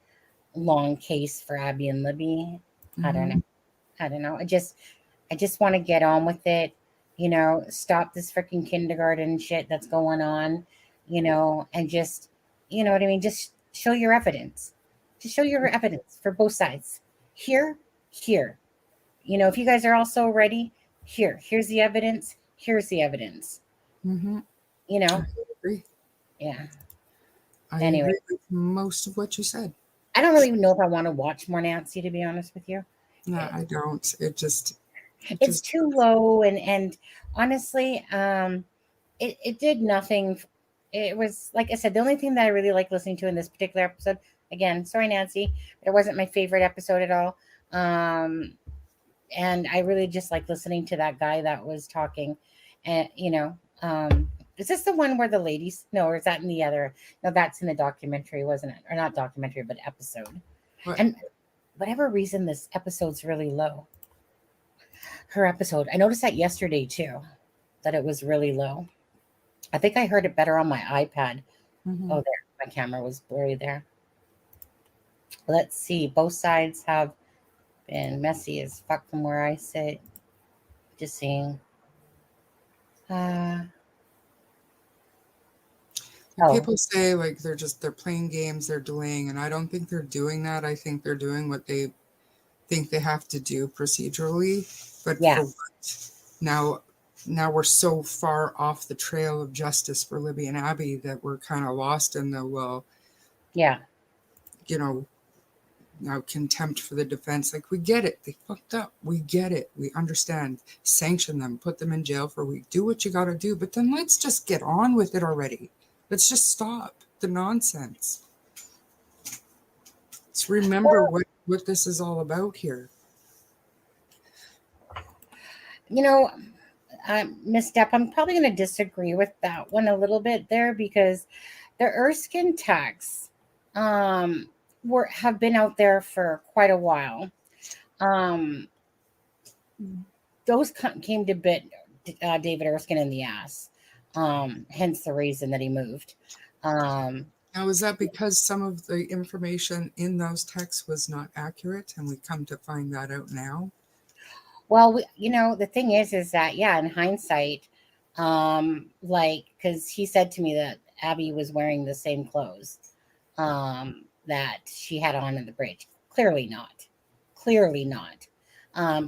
long case for Abby and Libby. I don't know. I don't know. I just want to get on with it. Stop this freaking kindergarten shit that's going on, and just, you know what I mean? Just show your evidence. Just show your evidence for both sides. Here, here. If you guys are also ready, here's the evidence. Here's the evidence. Mm-hmm. I agree. Yeah. I Anyway. agree with most of what you said. I don't really know if I want to watch more Nancy, to be honest with you. No, I don't. It's too low, and honestly, it did nothing. It was, like I said, the only thing that I really like listening to in this particular episode. Again, sorry, Nancy, but it wasn't my favorite episode at all. And I really just like listening to that guy that was talking, and is this the one where the ladies? No, or is that in the other? No, that's in the documentary, wasn't it? Or not documentary, but episode. What? And whatever reason, this episode's really low. Her episode. I noticed that yesterday too, that it was really low. I think I heard it better on my iPad. Mm-hmm. Oh, there. My camera was blurry there. Let's see. Both sides have been messy as fuck from where I sit. Just seeing. People say like they're playing games, they're delaying, and I don't think they're doing that. I think they're doing what they think they have to do procedurally. But for what? Now we're so far off the trail of justice for Libby and Abby that we're kind of lost in the now contempt for the defense. Like, we get it, they fucked up, we get it, we understand, sanction them, put them in jail for a week, do what you got to do, but then let's just get on with it already. Let's just stop the nonsense. Let's remember what this is all about here. Miss Depp, I'm probably going to disagree with that one a little bit there because the Erskine texts have been out there for quite a while. Those came to bit David Erskine in the ass, hence the reason that he moved. Now, is that because some of the information in those texts was not accurate, and we come to find that out now? Well, the thing is that, in hindsight, because he said to me that Abby was wearing the same clothes that she had on in the bridge. Clearly not.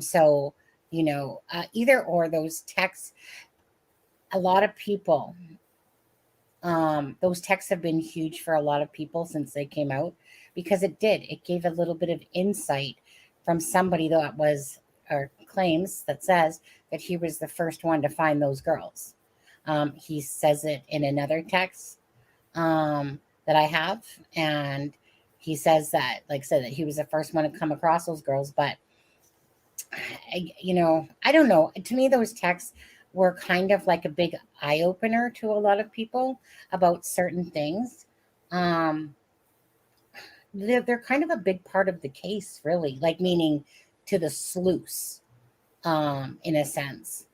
So, either or, those texts, a lot of people, those texts have been huge for a lot of people since they came out because it gave a little bit of insight from somebody that was, or claims that says that he was the first one to find those girls. He says it in another text that I have, and he says that, like I said, that he was the first one to come across those girls. But I don't know. To me, those texts were kind of like a big eye opener to a lot of people about certain things. They're kind of a big part of the case, really, like meaning to the sleuths, in a sense.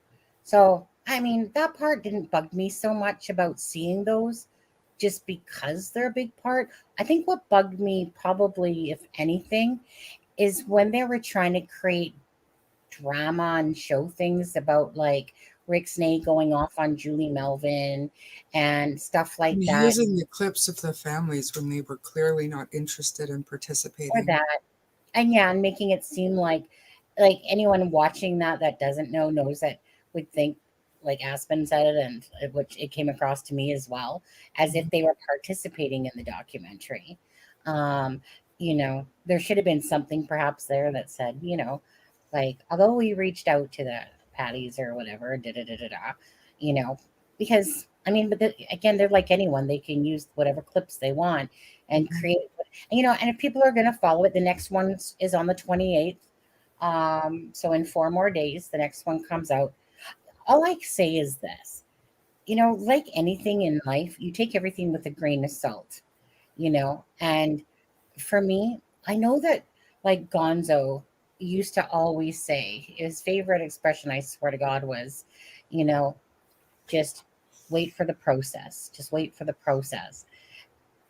So, I mean, that part didn't bug me so much about seeing those just because they're a big part. I think what bugged me probably, if anything, is when they were trying to create drama and show things about like Rick Snake going off on Julie Melvin and stuff like that, Using the clips of the families when they were clearly not interested in or participating. that. And yeah, and making it seem like anyone watching that doesn't knows that would think like Aspen said it, and which it came across to me as well, as if they were participating in the documentary. Um, there should have been something perhaps there that said, like, although we reached out to the Patties or whatever, da da da da da, you know, because I mean, but again, they're like anyone; they can use whatever clips they want and Mhm. create. And if people are going to follow it, the next one is on the 28th. So in 4 more days, the next one comes out. All I say is this, like anything in life, you take everything with a grain of salt, and for me, I know that like Gonzo used to always say his favorite expression, I swear to God, was, you know, just wait for the process. Just wait for the process.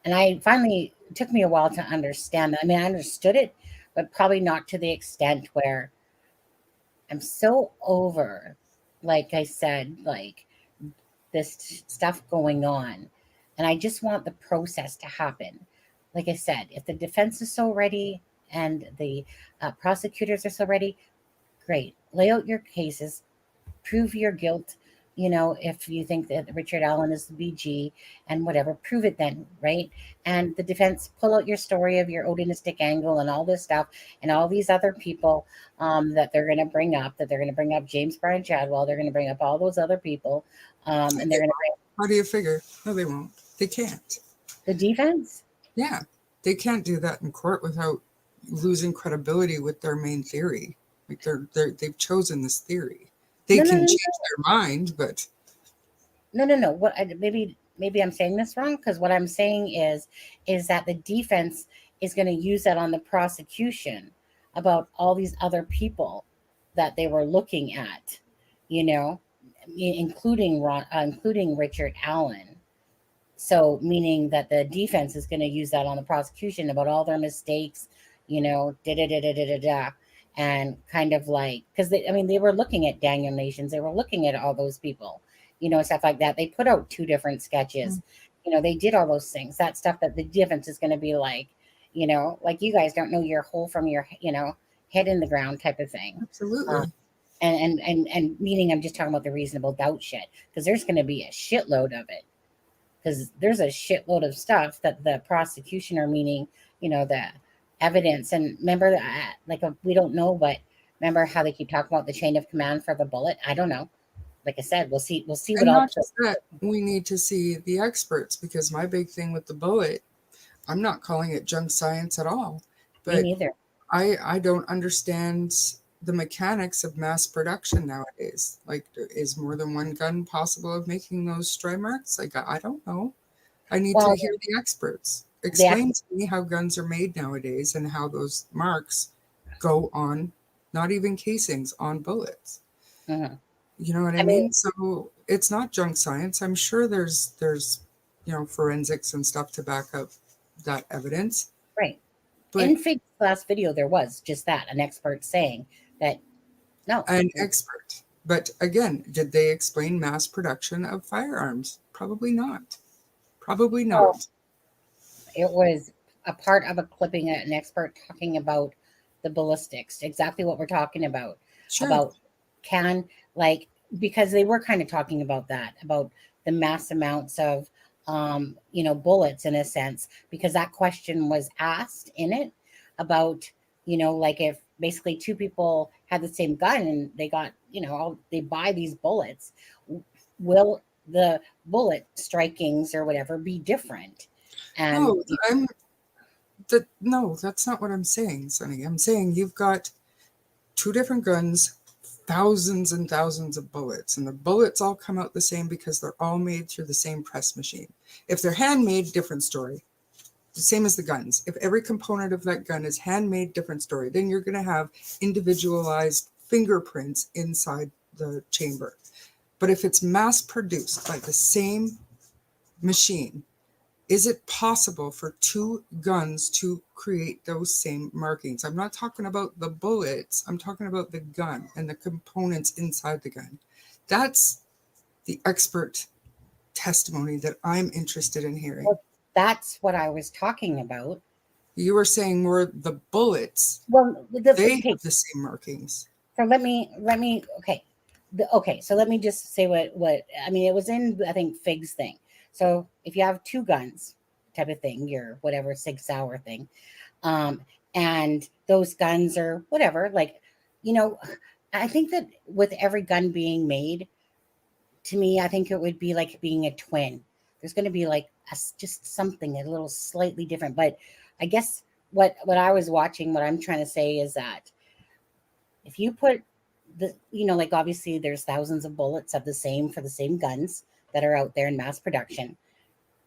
And I finally it took me a while to understand that. I mean, I understood it, but probably not to the extent where I'm so over, like I said, like this stuff going on. And I just want the process to happen. Like I said, if the defense is so ready and the prosecutors are so ready, great. Lay out your cases, prove your guilt. If you think that Richard Allen is the BG and whatever, prove it then, right? And the defense, pull out your story of your odinistic angle and all this stuff and all these other people that they're going to bring up, James Brian Chadwell, they're going to bring up all those other people, and they're going to bring How do you figure? No, they won't. They can't. the defense. Yeah, they can't do that in court without losing credibility with their main theory. Like they've chosen this theory. They No, no, can no, change their mind, but no. Maybe I'm saying this wrong, because what I'm saying is that the defense is going to use that on the prosecution about all these other people that they were looking at, you know, including Richard Allen. So, meaning that the defense is going to use that on the prosecution about all their mistakes, da da da da da da da, and kind of like, because they were looking at Daniel Nations, they were looking at all those people, stuff like that. They put out 2 different sketches, they did all those things. That stuff that the defense is going to be like, like you guys don't know your hole from your, head in the ground type of thing. absolutely. And meaning I'm just talking about the reasonable doubt shit, because there's going to be a shitload of it, because there's a shitload of stuff that the prosecution are meaning, the evidence. And remember that, we don't know, but remember how they keep talking about the chain of command for the bullet? I don't know. Like I said, we'll see what And all. not just that, we need to see the experts, because my big thing with the bullet, I'm not calling it junk science at all, Me but neither. I don't understand the mechanics of mass production nowadays. Like, is more than one gun possible of making those stray marks? Like, I don't know. I need Well, to hear the experts explain to me how guns are made nowadays and how those marks go on, not even casings, on bullets. mhm. You know what I I mean, mean? So it's not junk science. I'm sure there's forensics and stuff to back up that evidence. right. But In Fig's last video, there was just that, an expert saying that no. an expert. But again, did they explain mass production of firearms? Probably not. Probably Well, not. it was a part of a clipping, an expert talking about the ballistics, exactly what we're talking about. Sure. About can, like, because they were kind of talking about that, about the mass amounts of bullets, in a sense, because that question was asked in it about, like, if basically 2 people had the same gun and they got, they buy these bullets, will the bullet strikings or whatever be different? And No, that's not what I'm saying, Sonny. I'm saying you've got 2 different guns, thousands and thousands of bullets, and the bullets all come out the same because they're all made through the same press machine. If they're handmade, different story. The same as the guns. If every component of that gun is handmade, different story. Then you're going to have individualized fingerprints inside the chamber. But if it's mass produced by the same machine, is it possible for two guns to create those same markings? I'm not talking about the bullets. I'm talking about the gun and the components inside the gun. That's the expert testimony that I'm interested in hearing. Well, that's what I was talking about. You were saying more the bullets. Well, They okay. have the same markings. So let me okay. Okay, so let me just say what I mean. It was in, I think, Fig's thing. So if you have two guns, type of thing, your whatever Sig Sauer thing, and those guns are whatever, like, you know, I think that with every gun being made, to me, I think it would be like being a twin. There's going to be like just something a little slightly different. But I guess what I was watching, what I'm trying to say is that if you put like obviously there's thousands of bullets of the same for the same guns that are out there in mass production,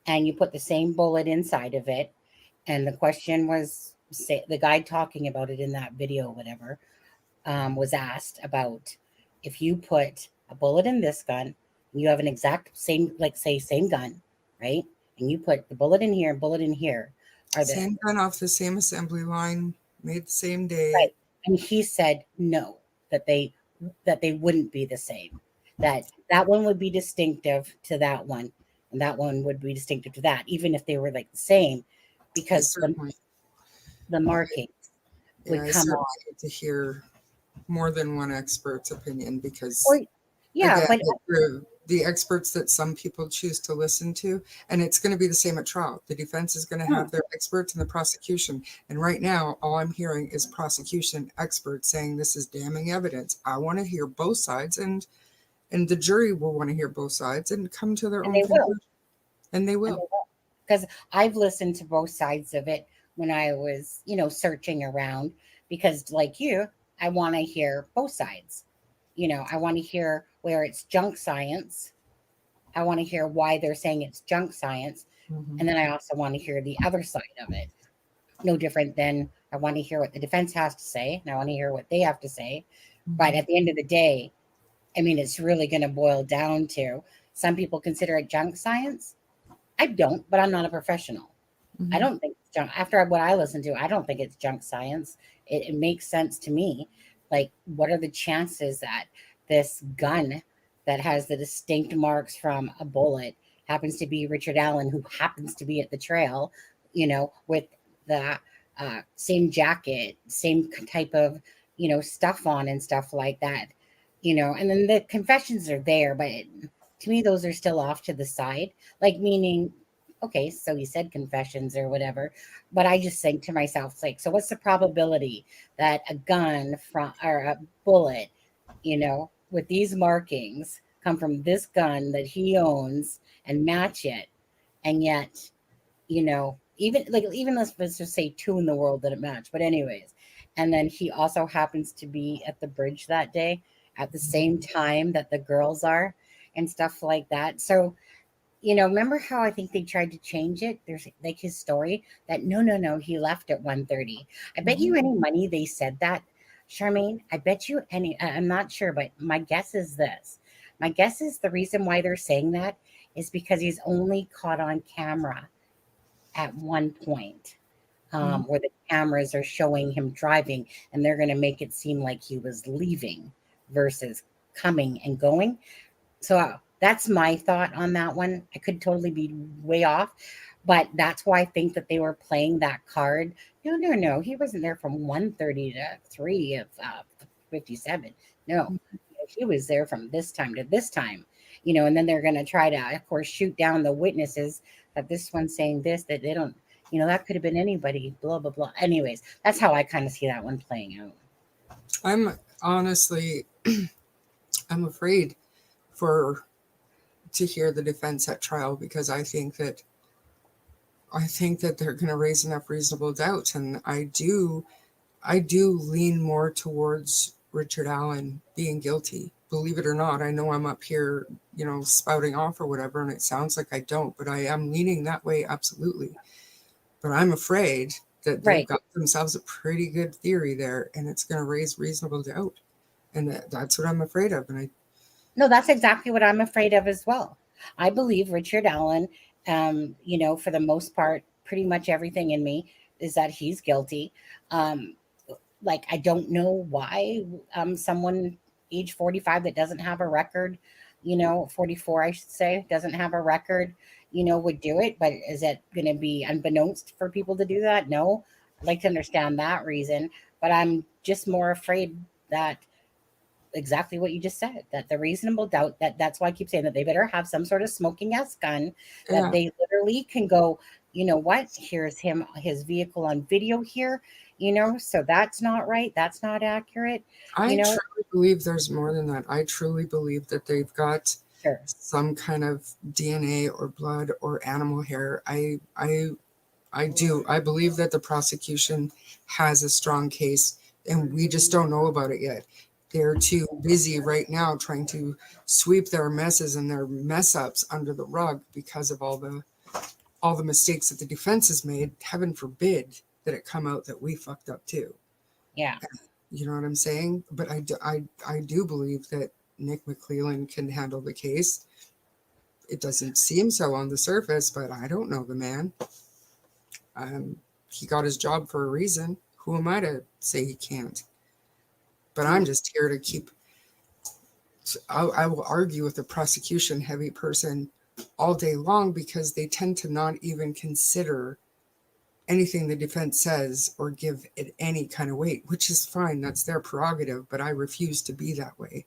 and you put the same bullet inside of it, and the question was, say, the guy talking about it in that video, whatever, was asked about, if you put a bullet in this gun, you have an exact same, like say same gun, right? And you put the bullet in here and bullet in here, are the Same gun off the same assembly line, made the same day. right? And he said no, that they wouldn't be the same. That one would be distinctive to that one, and that one would be distinctive to that, even if they were like the same, because the markings would I come certainly off. need to hear more than one expert's opinion, because Or yeah, again, but the experts that some people choose to listen to, and it's going to be the same at trial. The defense is going to have their experts and the prosecution. And right now, all I'm hearing is prosecution experts saying this is damning evidence. I want to hear both sides, and the jury will want to hear both sides and come to their and own they will. conclusion. And they will. Because I've listened to both sides of it when I was, searching around, because like you, I want to hear both sides. I want to hear where it's junk science. I want to hear why they're saying it's junk science. Mhm. And then I also want to hear the other side of it. No different than I want to hear what the defense has to say, and I want to hear what they have to say. But at the end of the day, I mean, it's really going to boil down to, some people consider it junk science. I don't, but I'm not a professional. I don't think it's junk. After what I listen to, I don't think it's junk science. It makes sense to me. Like, what are the chances that this gun that has the distinct marks from a bullet happens to be Richard Allen, who happens to be at the trail, with the same jacket, same type of, stuff on and stuff like that, and then the confessions are there, but to me, those are still off to the side, like, meaning, okay, so he said confessions or whatever, but I just think to myself, like, so what's the probability that a gun or a bullet, with these markings come from this gun that he owns and match it, and yet, even let's just say two in the world that it match, but anyways, and then he also happens to be at the bridge that day at the same time that the girls are and stuff like that. So remember how I think they tried to change it? There's like his story that no, he left at 1:30. I bet you any money they said that, Charmaine. I bet you any. I'm not sure, but my guess is this. My guess is the reason why they're saying that is because he's only caught on camera at one point, where the cameras are showing him driving, and they're going to make it seem like he was leaving versus coming and going. So that's my thought on that one. I could totally be way off, but that's why I think that they were playing that card. No. He wasn't there from 1:30 to 3 of 57. No, he was there from this time to this time, and then they're going to try to, of course, shoot down the witnesses that this one's saying this, that they don't, that could have been anybody, blah, blah, blah. Anyways, that's how I kind of see that one playing out. I'm honestly, I'm afraid to hear the defense at trial, because I think that they're going to raise enough reasonable doubt, and I do lean more towards Richard Allen being guilty. Believe it or not, I know I'm up here, spouting off or whatever, and it sounds like I don't, but I am leaning that way, absolutely. But I'm afraid that they've got themselves a pretty good theory there, and it's going to raise reasonable doubt, and that's what I'm afraid of. And No, that's exactly what I'm afraid of as well. I believe Richard Allen For the most part, pretty much everything in me is that he's guilty. Um, like, I don't know why someone age 45 that doesn't have a record, 44, I should say, doesn't have a record, would do it. But is it going to be unbeknownst for people to do that? No. I'd like to understand that reason, but I'm just more afraid that exactly what you just said, that the reasonable doubt, that's why I keep saying that they better have some sort of smoking ass gun that Yeah. they literally can go, you know what, here's his vehicle on video here, so that's not right, that's not accurate, I you know truly believe there's more than that. I truly believe that they've got sure. some kind of DNA or blood or animal hair. I do. I believe that the prosecution has a strong case, and we just don't know about it yet. They're too busy right now trying to sweep their messes and their mess ups under the rug because of all the mistakes that the defense has made. Heaven forbid that it come out that we fucked up too. Yeah. You know what I'm saying? But I do believe that Nick McClellan can handle the case. It doesn't seem so on the surface, but I don't know the man. He got his job for a reason. Who am I to say he can't? But I'm just here to keep. I will argue with the prosecution heavy person all day long because they tend to not even consider anything the defense says or give it any kind of weight, which is fine. That's their prerogative, but I refuse to be that way.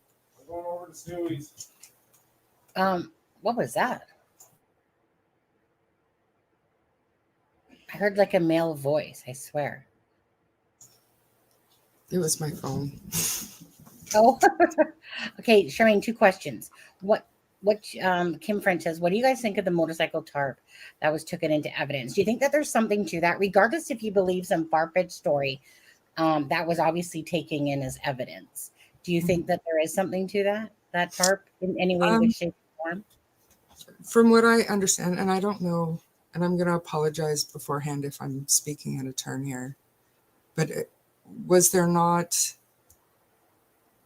We're going over to Stewie's. What was that? I heard like a male voice, I swear. It was my phone. Oh. Okay, Charmaine, two questions. What Kim French says, what do you guys think of the motorcycle tarp that was taken into evidence? Do you think that there's something to that, regardless if you believe some far-fetched story that was obviously taken in as evidence? Do you think that there is something to that tarp in any way, way, shape, or form? From what I understand, and I don't know, and I'm going to apologize beforehand if I'm speaking out of turn here, but was there not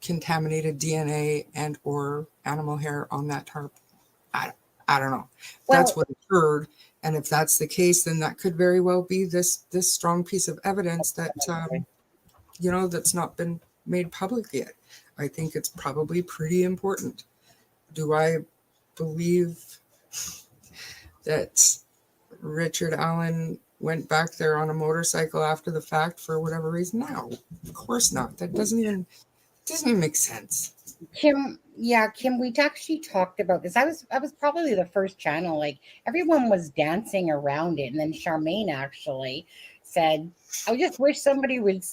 contaminated DNA and or animal hair on that tarp? I don't know. That's what I heard, and if that's the case, then that could very well be this strong piece of evidence that that's not been made public yet. I think it's probably pretty important. Do I believe that Richard Allen went back there on a motorcycle after the fact for whatever reason? No, of course not. That doesn't even make sense. Kim, we actually talked about this. I was probably the first channel, like everyone was dancing around it, and then Charmaine actually said, I just wish somebody would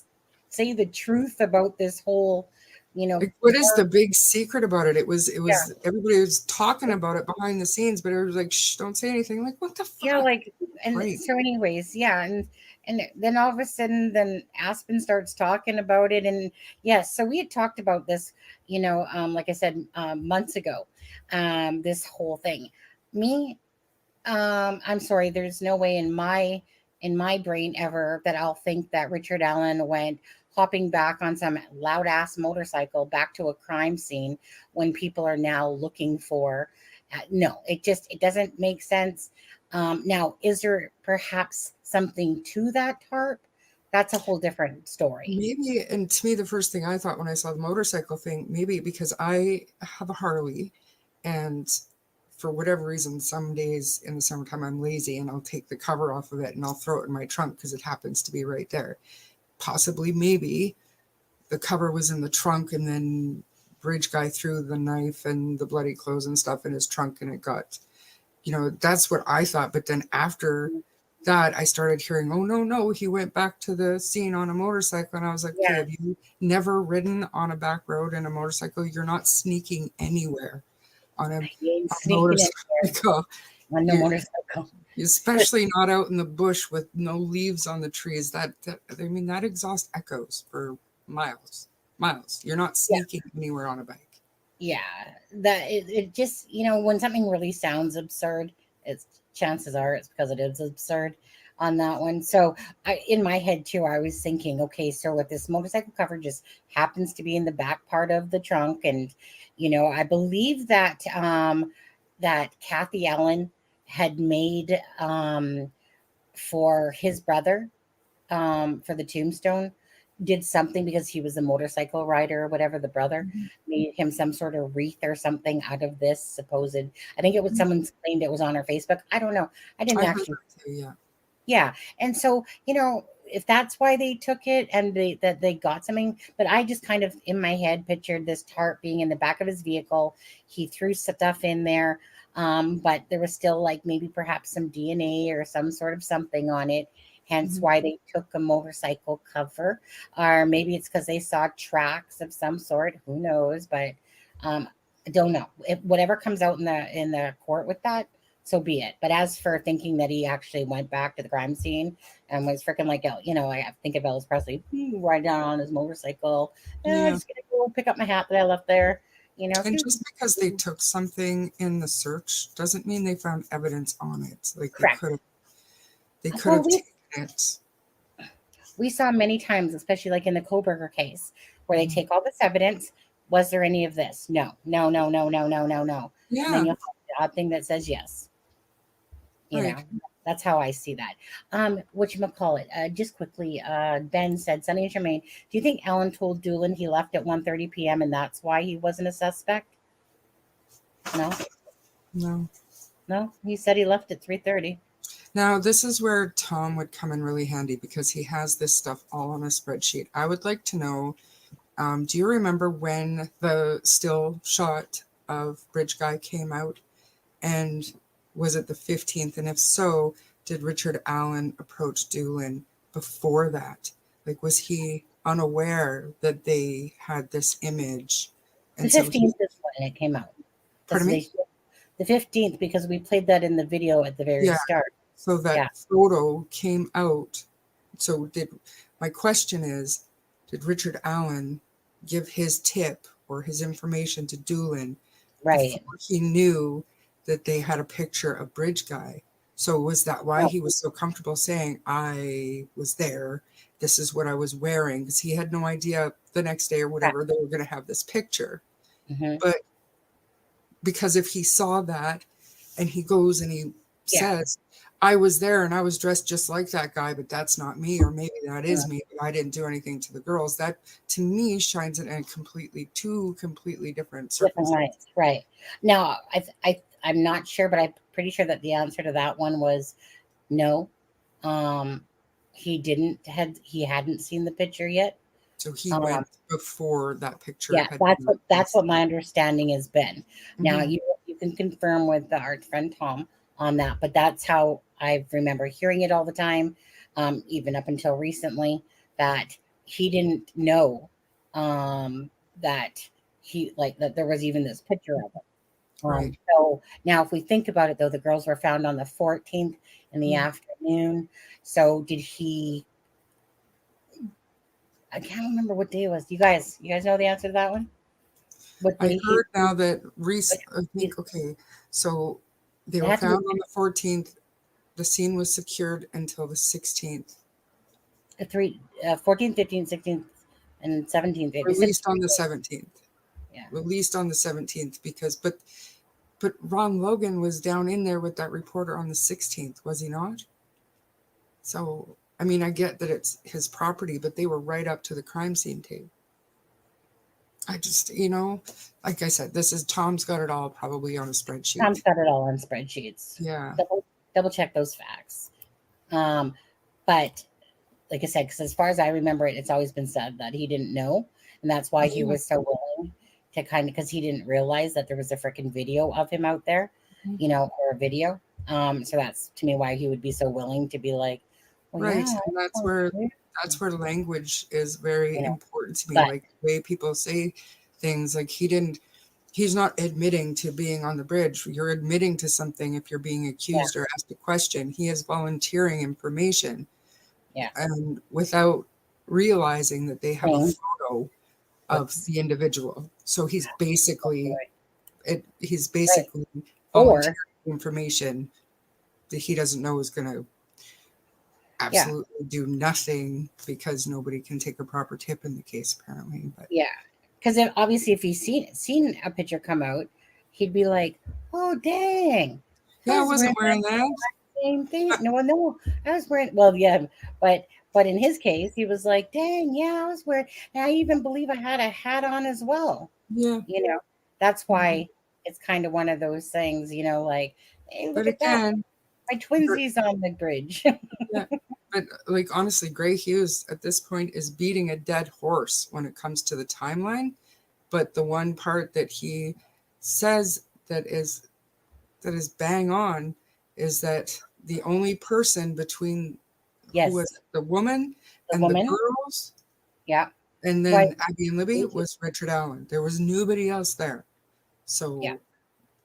say the truth about this whole, Like, what is the big secret about it? It was everybody was talking about it behind the scenes, but it was like, shh, don't say anything. Like, what the fuck? Yeah, like, and Right. so anyways, and then all of a sudden, then Aspen starts talking about it, and yes, so we had talked about this, like I said, months ago, this whole thing. Me, I'm sorry, there's no way in my brain ever that I'll think that Richard Allen went hopping back on some loud ass motorcycle back to a crime scene when people are now looking for. No, it doesn't make sense. Now, is there perhaps something to that tarp? That's a whole different story. Maybe, and to me, the first thing I thought when I saw the motorcycle thing, maybe because I have a Harley, and for whatever reason, some days in the summertime I'm lazy and I'll take the cover off of it and I'll throw it in my trunk because it happens to be right there. Possibly, maybe the cover was in the trunk, and then Bridge Guy threw the knife and the bloody clothes and stuff in his trunk, and it got, that's what I thought. But then after that, I started hearing, oh, no, he went back to the scene on a motorcycle. And I was like, okay, have you never ridden on a back road in a motorcycle? You're not sneaking anywhere on a motorcycle. On the motorcycle. Especially not out in the bush with no leaves on the trees. That exhaust echoes for miles. You're not sneaking anywhere on a bike. Yeah, that it just, when something really sounds absurd, chances are it's because it is absurd on that one. So in my head too, I was thinking, okay, so if this motorcycle cover just happens to be in the back part of the trunk, and I believe that that Kathy Allen had made for his brother for the tombstone, did something because he was a motorcycle rider or whatever. The brother made him some sort of wreath or something out of this supposed. I think it was someone claimed it was on her Facebook. I don't know. I didn't I heard actually. that too, yeah. Yeah, and so if that's why they took it and they got something, but I just kind of in my head pictured this tarp being in the back of his vehicle. He threw stuff in there, but there was still like maybe perhaps some DNA or some sort of something on it. Hence why they took a motorcycle cover, or maybe it's because they saw tracks of some sort. Who knows? But I don't know. Whatever comes out in the court with that, so be it. But as for thinking that he actually went back to the crime scene and was freaking like, I think of Elvis Presley riding down on his motorcycle. I'm just gonna go pick up my hat that I left there. And just because they took something in the search doesn't mean they found evidence on it. Like Correct. they could have taken it. We saw many times, especially like in the Koberger case, where they take all this evidence. Was there any of this? No. Yeah. And then you'll have the odd thing that says yes. That's how I see that. Whatchamacallit, just quickly, Ben said, Sonny and Charmaine, do you think Alan told Doolin he left at 1:30 p.m. and that's why he wasn't a suspect? No, he said he left at 3:30. Now, this is where Tom would come in really handy because he has this stuff all on a spreadsheet. I would like to know, do you remember when the still shot of Bridge Guy came out? And was it the 15th? And if so, did Richard Allen approach Doolin before that? Like, was he unaware that they had this image? And the 15th is when it came out. Pardon me? The 15th, because we played that in the video at the very start. So that photo came out. So my question is, did Richard Allen give his tip or his information to Doolin before he knew that they had a picture of Bridge Guy? So was that why he was so comfortable saying, I was there, this is what I was wearing? Because he had no idea the next day or whatever they were going to have this picture. But because if he saw that and he goes and he says, I was there and I was dressed just like that guy, but that's not me, or maybe that is me, but I didn't do anything to the girls. That to me shines in two completely different circumstances. Right. Now, I'm not sure, but I'm pretty sure that the answer to that one was no. He hadn't seen the picture yet. So he went before that picture. Yeah, that's what my understanding has been. Now you can confirm with our friend Tom on that, but that's how I remember hearing it all the time, even up until recently, that he didn't know that that there was even this picture of it. So now if we think about it, though, the girls were found on the 14th in the afternoon. So did he? I can't remember what day it was. You guys know the answer to that one? I heard now that so they were found on the 14th. The scene was secured until the 16th. 14th, 15th, 16th, and 17th. Released on the 17th. Yeah. Released on the 17th but Ron Logan was down in there with that reporter on the 16th, was he not? So, I mean, I get that it's his property, but they were right up to the crime scene too. I just, like I said, Tom's got it all probably on a spreadsheet. Tom's got it all on spreadsheets. Yeah. Double check those facts. But like I said, because as far as I remember it, it's always been said that he didn't know. And that's why he was so willing to because he didn't realize that there was a freaking video of him out there, or a video. So that's to me why he would be so willing to be like, and that's where language is very important to me. Like the way people say things, like he's not admitting to being on the bridge. You're admitting to something if you're being accused or asked a question. He is volunteering information. Yeah. And without realizing that they have a photo of the individual. So he's basically volunteering information that he doesn't know is going to absolutely do nothing because nobody can take a proper tip in the case apparently. But because obviously if he's seen a picture come out, he'd be like, oh dang, Yeah, I was wasn't wearing that that. same thing. No, I was wearing. Well, yeah, but in his case, he was like, "Dang, yeah, I was wearing." And I even believe I had a hat on as well. Yeah. That's why it's kind of one of those things. Like, hey, But look at that, again, my twinsies on the bridge. yeah. But like honestly, Gray Hughes at this point is beating a dead horse when it comes to the timeline. But the one part that he says that is bang on is that the only person between who was Yes, the woman the and the woman. girls, Yeah, and right. then Abby and Libby was Richard Allen. There was nobody else there. Yeah, So,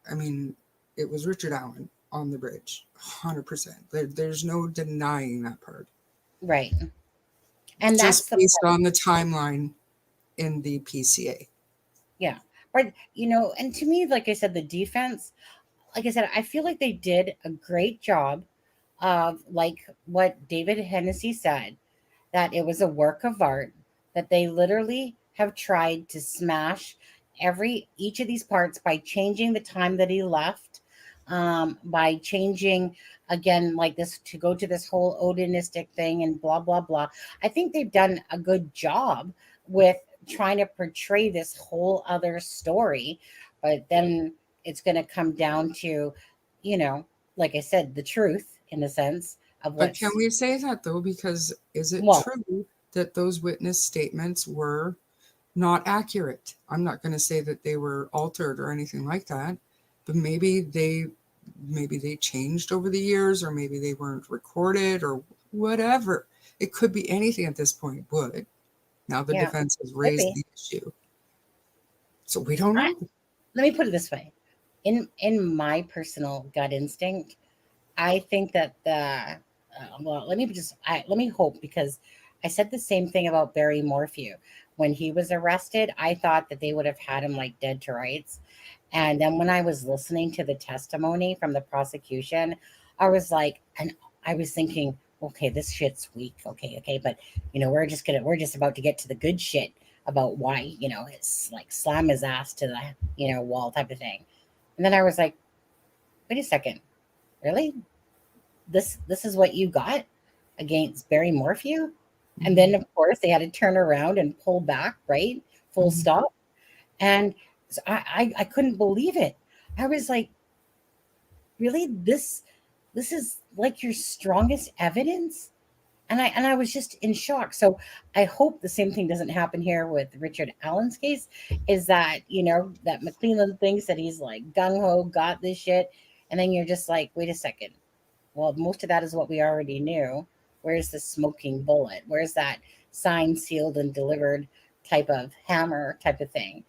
I mean, it was Richard Allen on the bridge, 100%. There's no denying that part. right. And that's Just the based part. on the timeline in the PCA. Yeah, right. And to me, like I said, the defense. Like I said, I feel like they did a great job of like what David Hennessy said, that it was a work of art, that they literally have tried to smash each of these parts by changing the time that he left, by changing again like this to go to this whole Odinistic thing and blah blah blah. I think they've done a good job with trying to portray this whole other story, but then it's going to come down to, like I said, the truth in a sense of But can what's we say that though? Because is it well, true that those witness statements were not accurate? I'm not going to say that they were altered or anything like that, but maybe they changed over the years, or maybe they weren't recorded or whatever. It could be anything at this point, would. Now the yeah, defense has could raised be. the issue. So we don't know. Let me put it this way. In my personal gut instinct, I think that well, let me hope, because I said the same thing about Barry Morphew when he was arrested. I thought that they would have had him like dead to rights, and then when I was listening to the testimony from the prosecution, I was like, and I was thinking, okay, this shit's weak. Okay, but we're just about to get to the good shit about why it's like slam his ass to the wall type of thing, and then I was like, wait a second, really? This is what you got against Barry Morphew? And then of course they had to turn around and pull back, right? Full stop. And so I couldn't believe it. I was like, really? This is like your strongest evidence? And I was just in shock. So I hope the same thing doesn't happen here with Richard Allen's case, is that, that McClellan thinks that he's like gung-ho, got this shit. And then you're just like, wait a second. Well, most of that is what we already knew. Where's the smoking bullet? Where's that signed, sealed, and delivered type of hammer type of thing?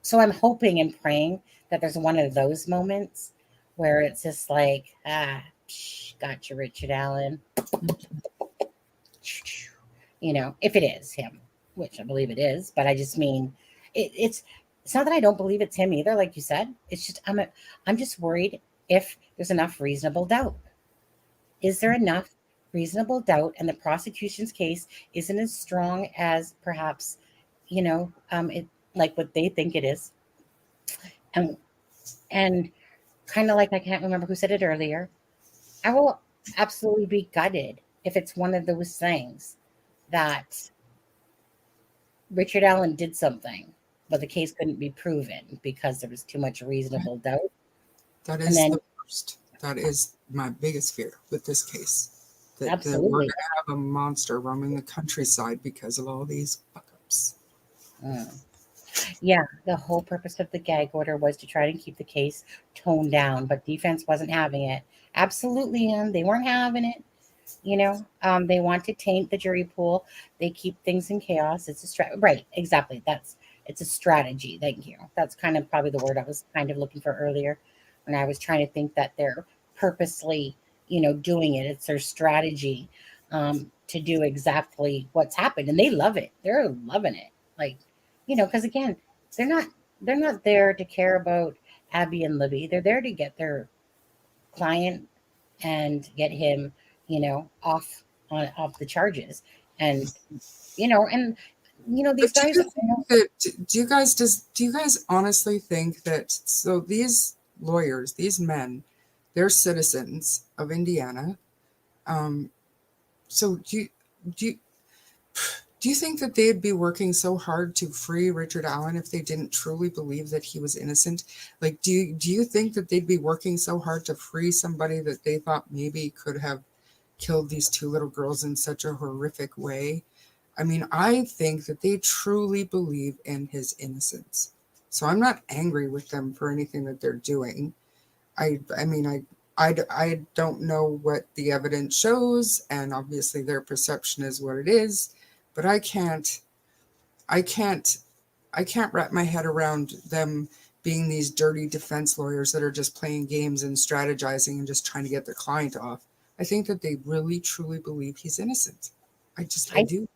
So I'm hoping and praying that there's one of those moments where it's just like, gotcha, Richard Allen. If it is him, which I believe it is, but I just mean it's not that I don't believe it's him either, like you said. It's just I'm just worried if there's enough reasonable doubt. Is there enough reasonable doubt, and the prosecution's case isn't as strong as perhaps, it like what they think it is, and kind of like, I can't remember who said it earlier. I will absolutely be gutted if it's one of those things that Richard Allen did something, but the case couldn't be proven because there was too much reasonable doubt. That And is then, the worst. That is my biggest fear with this case. That we're absolutely. going to have a monster roaming the countryside because of all these fuck-ups. Yeah, the whole purpose of the gag order was to try to keep the case toned down, but defense wasn't having it. Absolutely, and they weren't having it. They want to taint the jury pool. They keep things in chaos. It's a right, exactly. It's a strategy. Thank you. That's kind of probably the word I was kind of looking for earlier when I was trying to think that they're purposely, doing it. It's their strategy to do exactly what's happened, and they love it. They're loving it. Like, because again, they're not they're not there to care about Abby and Libby. They're there to get their client and get him, off the charges. And But these guys, do you guys honestly think that, so these lawyers, these men, They're citizens of Indiana. So do you do you think that they'd be working so hard to free Richard Allen if they didn't truly believe that he was innocent? Like, do you think that they'd be working so hard to free somebody that they thought maybe could have killed these two little girls in such a horrific way? I mean, I think that they truly believe in his innocence. So I'm not angry with them for anything that they're doing. I mean, I don't know what the evidence shows, and obviously their perception is what it is, but I can't I can't wrap my head around them being these dirty defense lawyers that are just playing games and strategizing and just trying to get their client off. I think that they really truly believe he's innocent. I I do.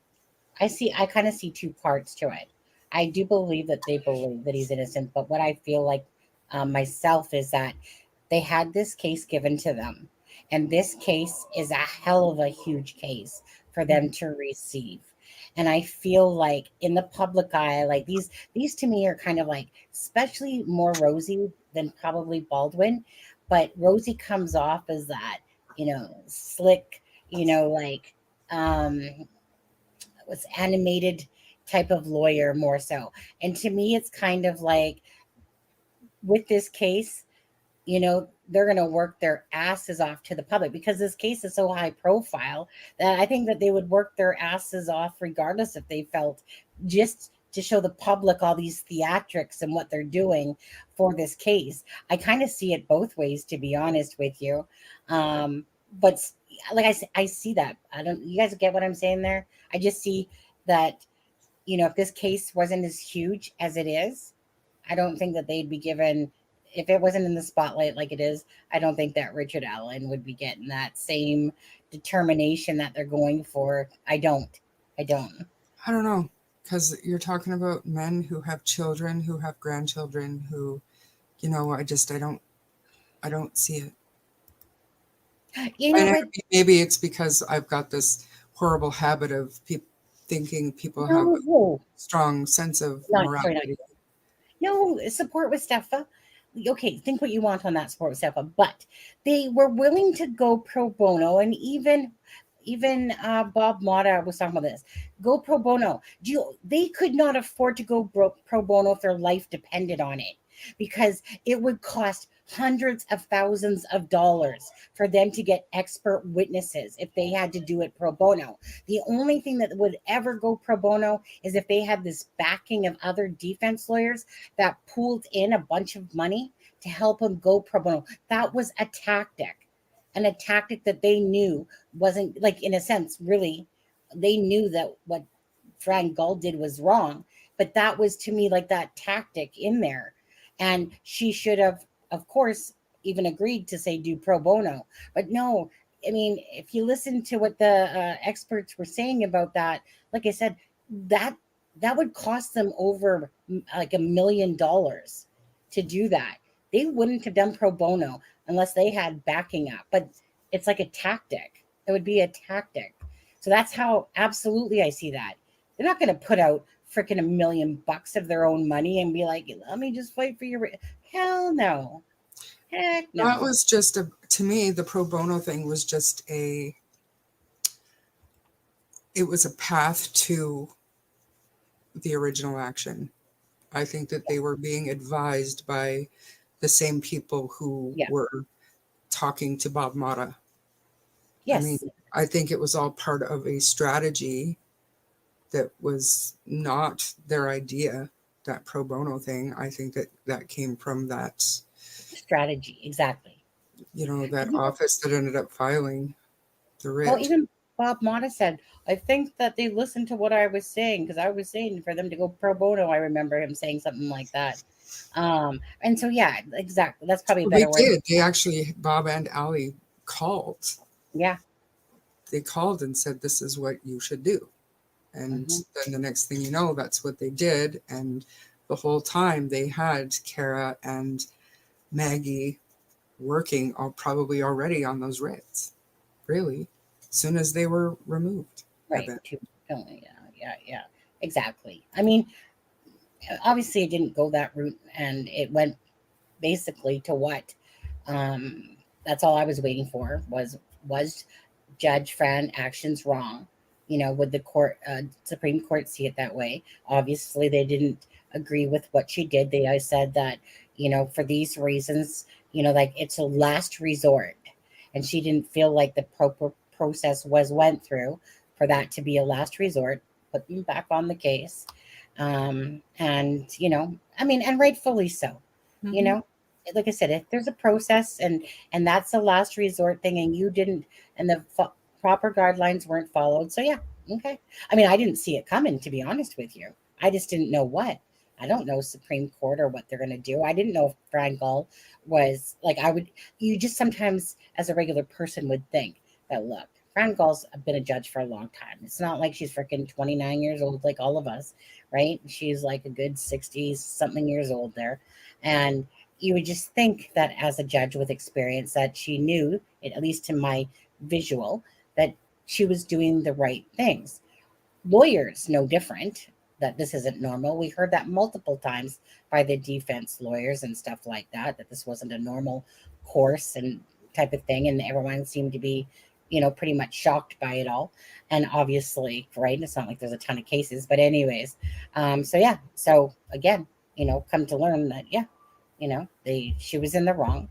I kind of see two parts to it. I do believe that they believe that he's innocent, but what I feel like myself is that they had this case given to them, and this case is a hell of a huge case for them to receive. And I feel like in the public eye, like these to me are kind of like, especially more Rosie than probably Baldwin, but Rosie comes off as that, slick, like um was animated type of lawyer more so. And to me, it's kind of like with this case, they're going to work their asses off to the public because this case is so high profile that I think that they would work their asses off regardless if they felt, just to show the public all these theatrics and what they're doing for this case. I kind of see it both ways, to be honest with you. But like I see that. I don't, you guys get what I'm saying there? I just see that, if this case wasn't as huge as it is, I don't think that they'd be given, if it wasn't in the spotlight like it is, I don't think that Richard Allen would be getting that same determination that they're going for. I don't. I don't know, because you're talking about men who have children, who have grandchildren, who, I don't see it. You know what? Maybe it's because I've got this horrible habit of thinking people have a No, strong sense of not morality. no support with Steffa. Okay, think what you want on that support with Steffa, but they were willing to go pro bono, and even Bob Motta was talking about this. Go pro bono. They could not afford to go pro bono if their life depended on it, because it would cost hundreds of thousands of dollars for them to get expert witnesses if they had to do it pro bono. The only thing that would ever go pro bono is if they had this backing of other defense lawyers that pooled in a bunch of money to help them go pro bono. That was a tactic, and a tactic that they knew wasn't, like, in a sense, really, they knew that what Fran Gull did was wrong, but that was to me like that tactic in there. And she should have, of course, even agreed to say do pro bono. But no, I mean, if you listen to what the experts were saying about that, like I said, that would cost them over like $1 million to do that. They wouldn't have done pro bono unless they had backing up. But it's like a tactic. It would be a tactic. So that's how absolutely I see that. They're not going to put out freaking $1 million of their own money and be like, let me just fight for your. Hell no. Heck no. That was just to me, the pro bono thing was just it was a path to the original action. I think that they were being advised by the same people who were talking to Bob Motta. Yes. I mean, I think it was all part of a strategy that was not their idea, that pro bono thing. I think that came from that strategy. Exactly. That office that ended up filing the writ. Well, even Bob Motta said, I think that they listened to what I was saying, because I was saying for them to go pro bono. I remember him saying something like that. And so, yeah, exactly. That's probably a better word. They did. They actually, Bob and Allie called. Yeah. They called and said, this is what you should do. And then the next thing you know, that's what they did. And the whole time they had Kara and Maggie working probably already on those writs. Really, as soon as they were removed. Right. Yeah. Exactly. I mean, obviously it didn't go that route, and it went basically to what That's all I was waiting for was Judge Fran actions wrong? Would the Supreme Court see it that way? Obviously, they didn't agree with what she did. They said that, for these reasons, like it's a last resort, and she didn't feel like the proper process went through for that to be a last resort. Put them back on the case, and and rightfully so. Mhm. Like I said, if there's a process and that's a last resort thing, and you didn't, and the proper guidelines weren't followed, so yeah, okay. I mean, I didn't see it coming, to be honest with you. I just didn't know what. I don't know Supreme Court or what they're going to do. I didn't know if Fran Gull was like, you just sometimes as a regular person would think that, look, Fran Gull's been a judge for a long time. It's not like she's freaking 29 years old like all of us, right? She's like a good 60 something years old there. And you would just think that as a judge with experience that she knew, at least to my visual, that she was doing the right things. Lawyers no different, that this isn't normal. We heard that multiple times by the defense lawyers and stuff like that this wasn't a normal course and type of thing, and everyone seemed to be pretty much shocked by it all. And obviously, right, it's not like there's a ton of cases, but anyways, so yeah, so again, come to learn that, yeah, she was in the wrong.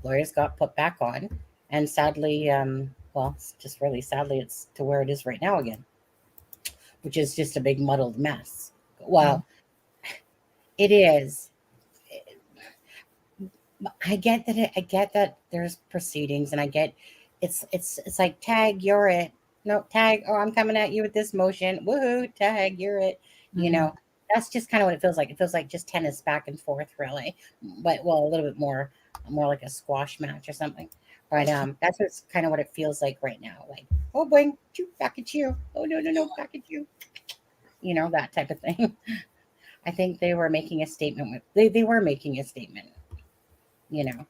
Lawyers got put back on, and sadly, well, it's just really sadly, it's to where it is right now again, which is just a big muddled mess. Well, it is. I get that. I get that there's proceedings, and I get it's like, tag, you're it. No, tag. Oh, I'm coming at you with this motion. Woohoo! Tag, you're it. That's just kind of what it feels like. It feels like just tennis back and forth, really. But well, a little bit more like a squash match or something. But that's kind of what it feels like right now. Like, oh, boing, back at you. Oh, no, back at you. That type of thing. I think they were making a statement. They were making a statement,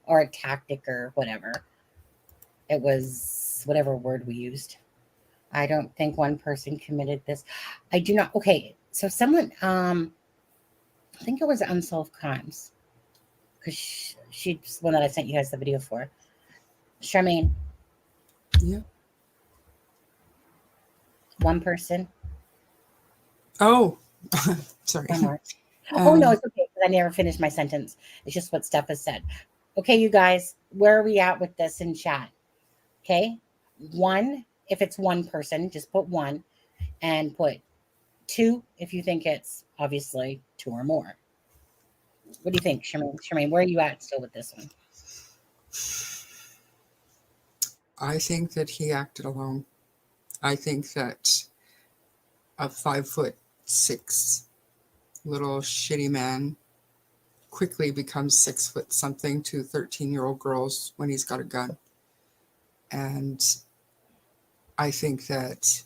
or a tactic or whatever. It was whatever word we used. I don't think one person committed this. I do not. Okay, so someone, I think it was Unsolved Crimes, because she's the one that I sent you guys the video for. Charmaine. Yeah. One person. Oh, sorry. One more. Oh no, it's okay, because I never finished my sentence. It's just what Steph has said. Okay, you guys, where are we at with this in chat? Okay, one, if it's one person, just put one, and put two if you think it's obviously two or more. What do you think, Charmaine? Charmaine, where are you at still with this one? I think that he acted alone. I think that a 5'6" little shitty man quickly becomes 6 foot something to 13-year-old girls when he's got a gun. And I think that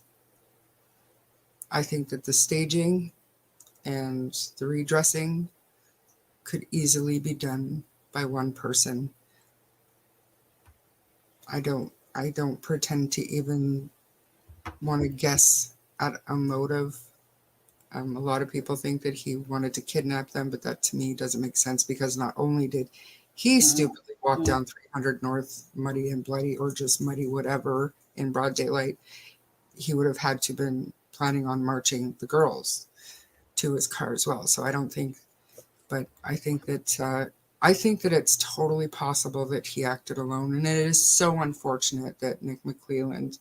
the staging and the redressing could easily be done by one person. I don't pretend to even want to guess at a motive. A lot of people think that he wanted to kidnap them, but that to me doesn't make sense, because not only did he stupidly walk down 300 North muddy and bloody, or just muddy whatever, in broad daylight, he would have had to been planning on marching the girls to his car as well. So I don't think, but I think that it's totally possible that he acted alone, and it is so unfortunate that Nick McClelland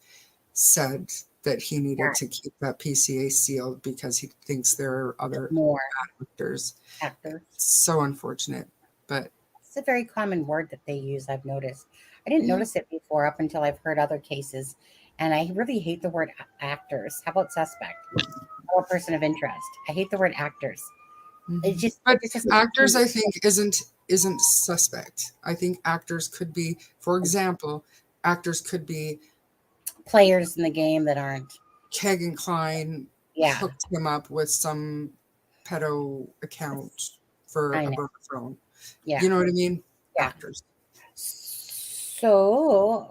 said that he needed to keep that PCA sealed because he thinks there are other more actors. Actors. So unfortunate, but it's a very common word that they use. I've noticed. I didn't notice it before up until I've heard other cases, and I really hate the word actors. How about suspect? How about person of interest? I hate the word actors. It just, but actors, I think, isn't suspect. I think actors could be, for example, actors could be players in the game that aren't. Keg and Klein hooked him up with some pedo account for a burner phone. Yeah. You know what I mean? Yeah. Actors. So,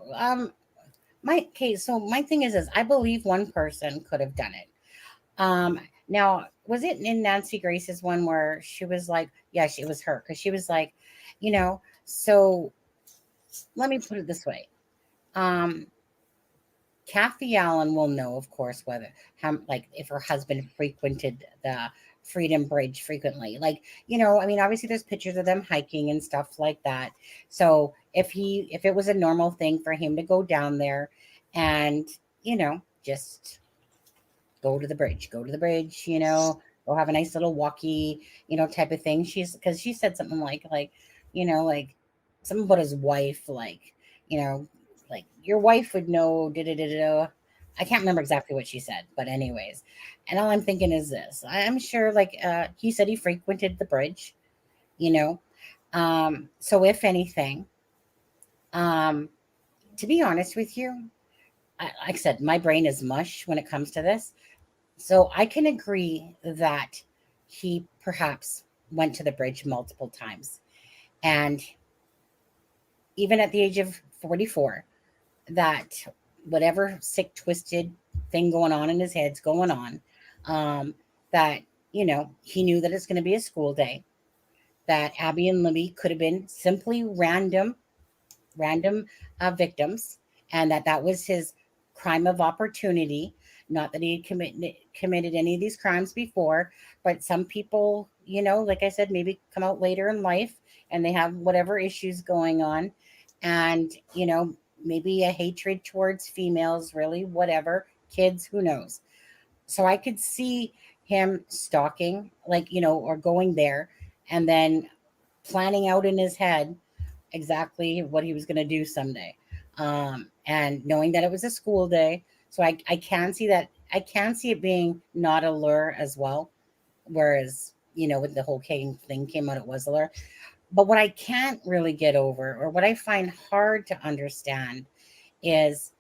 my thing is I believe one person could have done it. Now, was it in Nancy Grace's one where she was like, yeah, it was her, because she was like, so let me put it this way. Kathy Allen will know, of course, whether like if her husband frequented the Freedom Bridge frequently. Like, I mean, obviously there's pictures of them hiking and stuff like that. So if it was a normal thing for him to go down there and, just go to the bridge, go have a nice little walkie, type of thing. Because she said something like something about his wife, you know, like your wife would know. Da, da, da, da. I can't remember exactly what she said, but anyways, and all I'm thinking is this: I'm sure, he said he frequented the bridge, you know. So if anything, um, to be honest with you, like I said, my brain is mush when it comes to this. So I can agree that he perhaps went to the bridge multiple times. And even at the age of 44, that whatever sick, twisted thing going on in his head's going on, that, he knew that it's going to be a school day, that Abby and Libby could have been simply random victims, and that was his crime of opportunity. Not that he had committed any of these crimes before, but some people, like I said, maybe come out later in life and they have whatever issues going on, and maybe a hatred towards females, really, whatever, kids, who knows. So I could see him stalking, or going there and then planning out in his head exactly what he was going to do someday, and knowing that it was a school day. So I can see that. I can see it being not a lure as well, whereas with the whole King thing came out, it was a lure. But what I can't really get over, or what I find hard to understand, is,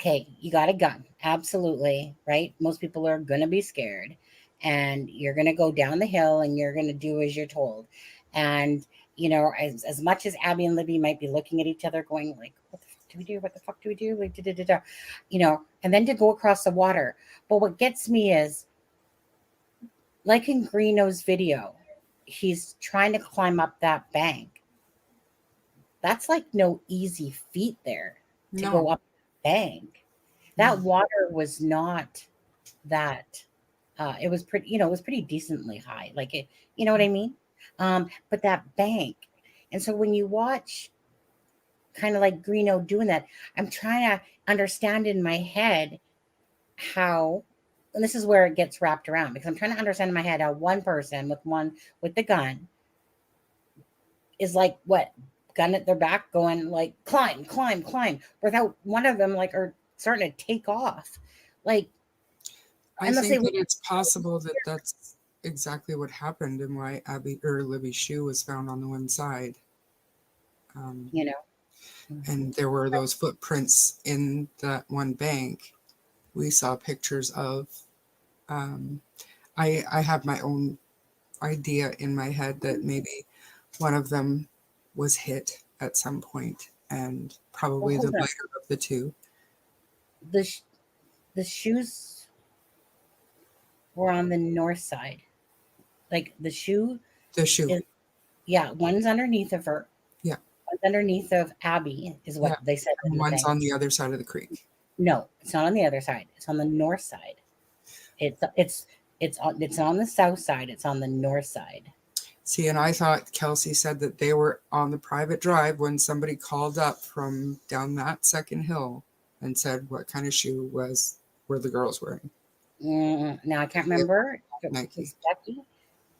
okay, you got a gun, absolutely, right? Most people are going to be scared, and you're going to go down the hill and you're going to do as you're told. And as much as Abby and Libby might be looking at each other going like, what the fuck do we do, what the fuck do we do, like, da, da, da, da, and then to go across the water. But what gets me is, like in Greeno's video, he's trying to climb up that bank. That's like no easy feat there to go up the bank. That water was not that it was pretty, it was pretty decently high, like it, you know what I mean. But that bank, and so when you watch kind of like Greeno doing that, I'm trying to understand in my head how, and this is where it gets wrapped around, because I'm trying to understand in my head how one person with the gun is like, what, gun at their back going like climb, climb, climb, without one of them are starting to take off. Like, I think that it's possible that that's exactly what happened, and why Abby or Libby's shoe was found on the one side. And there were those footprints in that one bank. We saw pictures of. I have my own idea in my head that maybe one of them was hit at some point, and probably the later of the two. The shoes were on the north side. Like the shoe. Yeah, one's underneath of her. Yeah. One's underneath of Abby is what they said. And one's on the other side of the creek. No, it's not on the other side. It's on the north side. It's on the south side. It's on the north side. See, and I thought Kelsey said that they were on the private drive when somebody called up from down that second hill and said what kind of shoe were the girls wearing. Now I can't remember if it was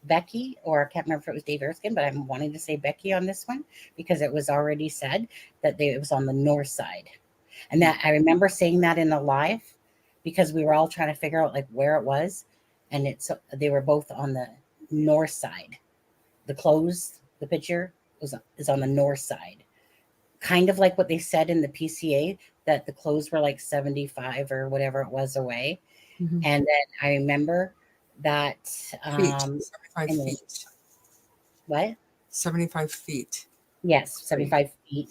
Becky, or I can't remember if it was Dave Erskine, but I'm wanting to say Becky on this one because it was already said that it was on the north side. And that I remember saying that in the live because we were all trying to figure out where it was. And they were both on the north side. The picture is on the north side. Kind of like what they said in the PCA, that the clothes were 75 or whatever it was away. Mm-hmm. And then I remember that 75 feet. What? 75 feet. Yes, 75 feet.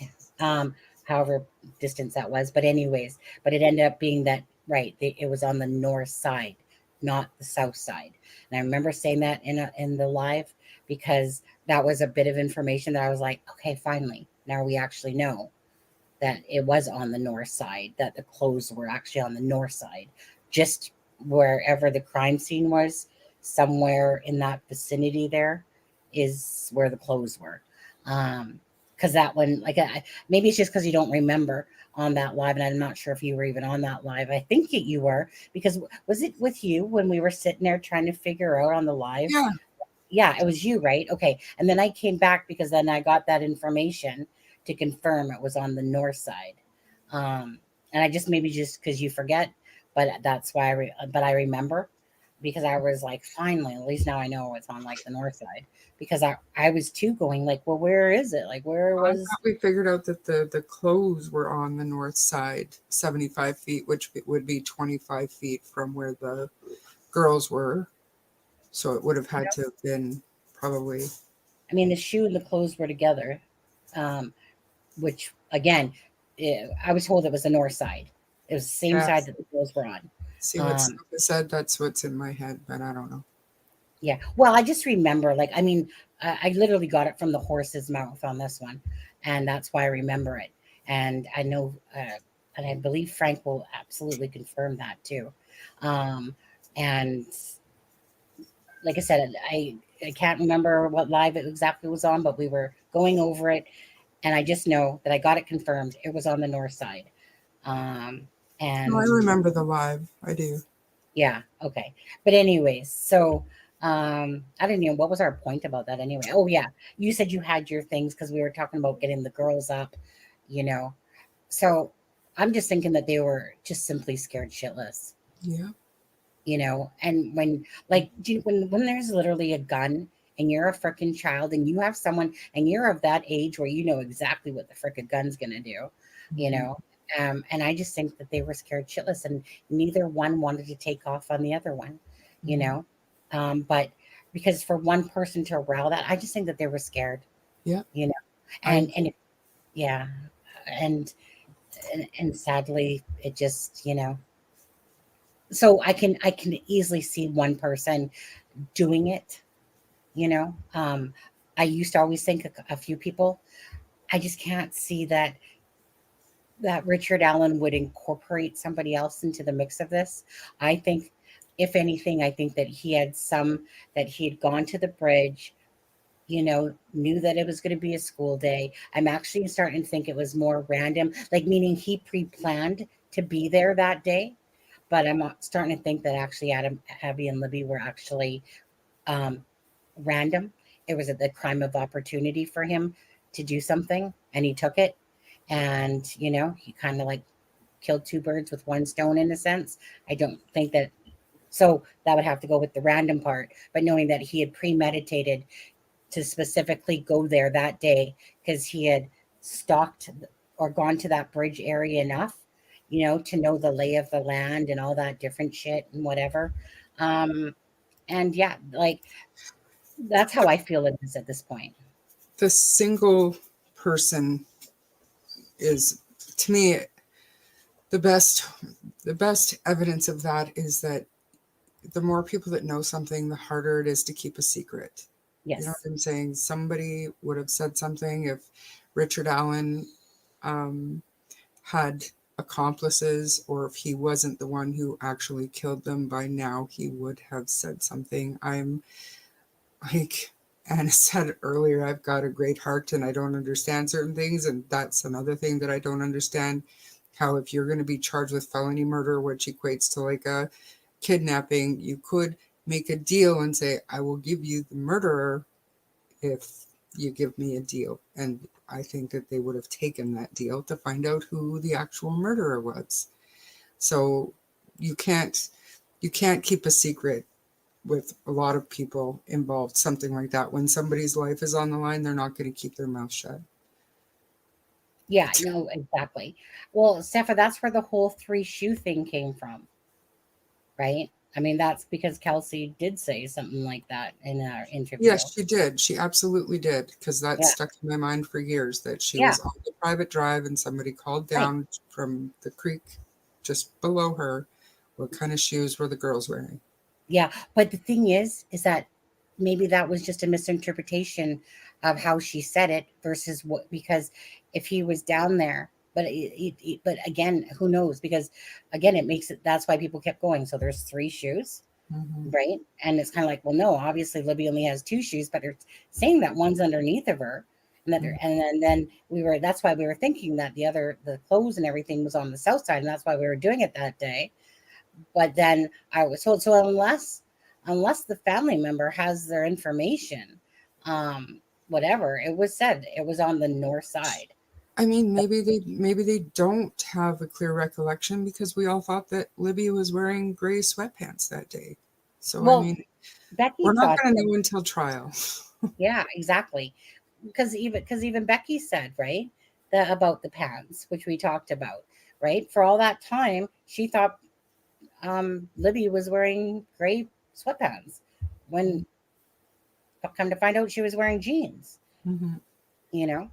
However distance that was. But anyways, it ended up being that, right, it was on the north side, not the south side. And I remember saying that in the live because that was a bit of information that I was like, okay, finally, now we actually know that it was on the north side, that the clothes were actually on the north side, just wherever the crime scene was, somewhere in that vicinity there is where the clothes were. Because that one, like, maybe it's just because you don't remember on that live, and I'm not sure if you were even on that live. I think you were, because was it with you when we were sitting there trying to figure out on the live? Yeah. Yeah, it was you, right? Okay. And then I came back because then I got that information to confirm it was on the north side. And I just maybe just because you forget, but that's why but I remember because I was like, finally, at least now I know it's on like the north side because I was too going like, well, where is it? Like, where I was? thought we figured out that the clothes were on the north side, 75 feet, which would be 25 feet from where the girls were. So it would have had to have been probably. I mean, the shoe and the clothes were together, which again, I was told it was the north side. It was the same Yeah. side that the clothes were on. See what Steffa said? That's what's in my head, but I don't know. Yeah. Well, I just remember, like, I mean, I literally got it from the horse's mouth on this one, and that's why I remember it. And I know, and I believe Frank will absolutely confirm that too. And like I said, I can't remember what live it exactly was on, but we were going over it, and I just know that I got it confirmed. It was on the north side. And No, I remember the live. I do. yeah, okay. But anyways, so I don't know what was our point about that anyway. Oh yeah, you said you had your things because we were talking about getting the girls up, you know. So I'm just thinking that they were just simply scared shitless, Yeah. you know. And when like when there's literally a gun and you're a freaking child and you have someone and you're of that age where you know exactly what the frickin' gun's gonna do, you know. And I just think that they were scared shitless, and neither one wanted to take off on the other one, you know. But because for one person to row that, I just think that they were scared, Yeah. you know. And yeah, and and sadly, it just, you know. So I can easily see one person doing it, you know. I used to always think a few people. I just can't see that Richard Allen would incorporate somebody else into the mix of this. I think, if anything, I think that he had that he had gone to the bridge, you know, knew that it was going to be a school day. I'm actually starting to think it was more random, like meaning he pre-planned to be there that day. But I'm starting to think that actually Adam, Abby, and Libby were actually um, random. It was the crime of opportunity for him to do something, and he took it. And you know, he kind of like killed two birds with one stone in a sense. I don't think that. So that would have to go with the random part. But knowing that he had premeditated to specifically go there that day because he had stalked or gone to that bridge area enough, you know, to know the lay of the land and all that different shit and whatever. And yeah, like that's how I feel it is at this point. The single person is, to me, the best evidence of that is that the more people that know something, the harder it is to keep a secret. Yes. You know what I'm saying? Somebody would have said something if Richard Allen had accomplices, or if he wasn't the one who actually killed them, by now he would have said something. I'm like Anna said earlier, I've got a great heart and I don't understand certain things. And that's another thing that I don't understand. How if you're going to be charged with felony murder, which equates to like a kidnapping, you could make a deal and say, I will give you the murderer if you give me a deal. And I think that they would have taken that deal to find out who the actual murderer was. So you can't keep a secret with a lot of people involved, something like that. When somebody's life is on the line, they're not going to keep their mouth shut. Yeah, no, exactly. Well, Steffa, that's where the whole 3 shoe thing came from, right? I mean, that's because Kelsey did say something like that in our interview. Yes, she did. She absolutely did, because that stuck in my mind for years, that she was on the private drive and somebody called down from the creek just below her, what kind of shoes were the girls wearing? Yeah, but the thing is that maybe that was just a misinterpretation of how she said it versus what, because if he was down there, but but again, who knows? Because again, it makes it, that's why people kept going. So there's 3 shoes, right? And it's kind of like, well, no, obviously Libby only has 2 shoes, but they're saying that one's underneath of her, and that then that's why we were thinking that the clothes and everything was on the south side, and that's why we were doing it that day. But then I was told, so unless the family member has their information, whatever, it was said it was on the north side. I mean, maybe they don't have a clear recollection because we all thought that Libby was wearing gray sweatpants that day. So I Well, mean, Becky we're not thought going to that- know until trial. yeah, exactly. Because even Becky said, right, that about the pants, which we talked about, right? For all that time, she thought Libby was wearing gray sweatpants when come to find out she was wearing jeans. You know,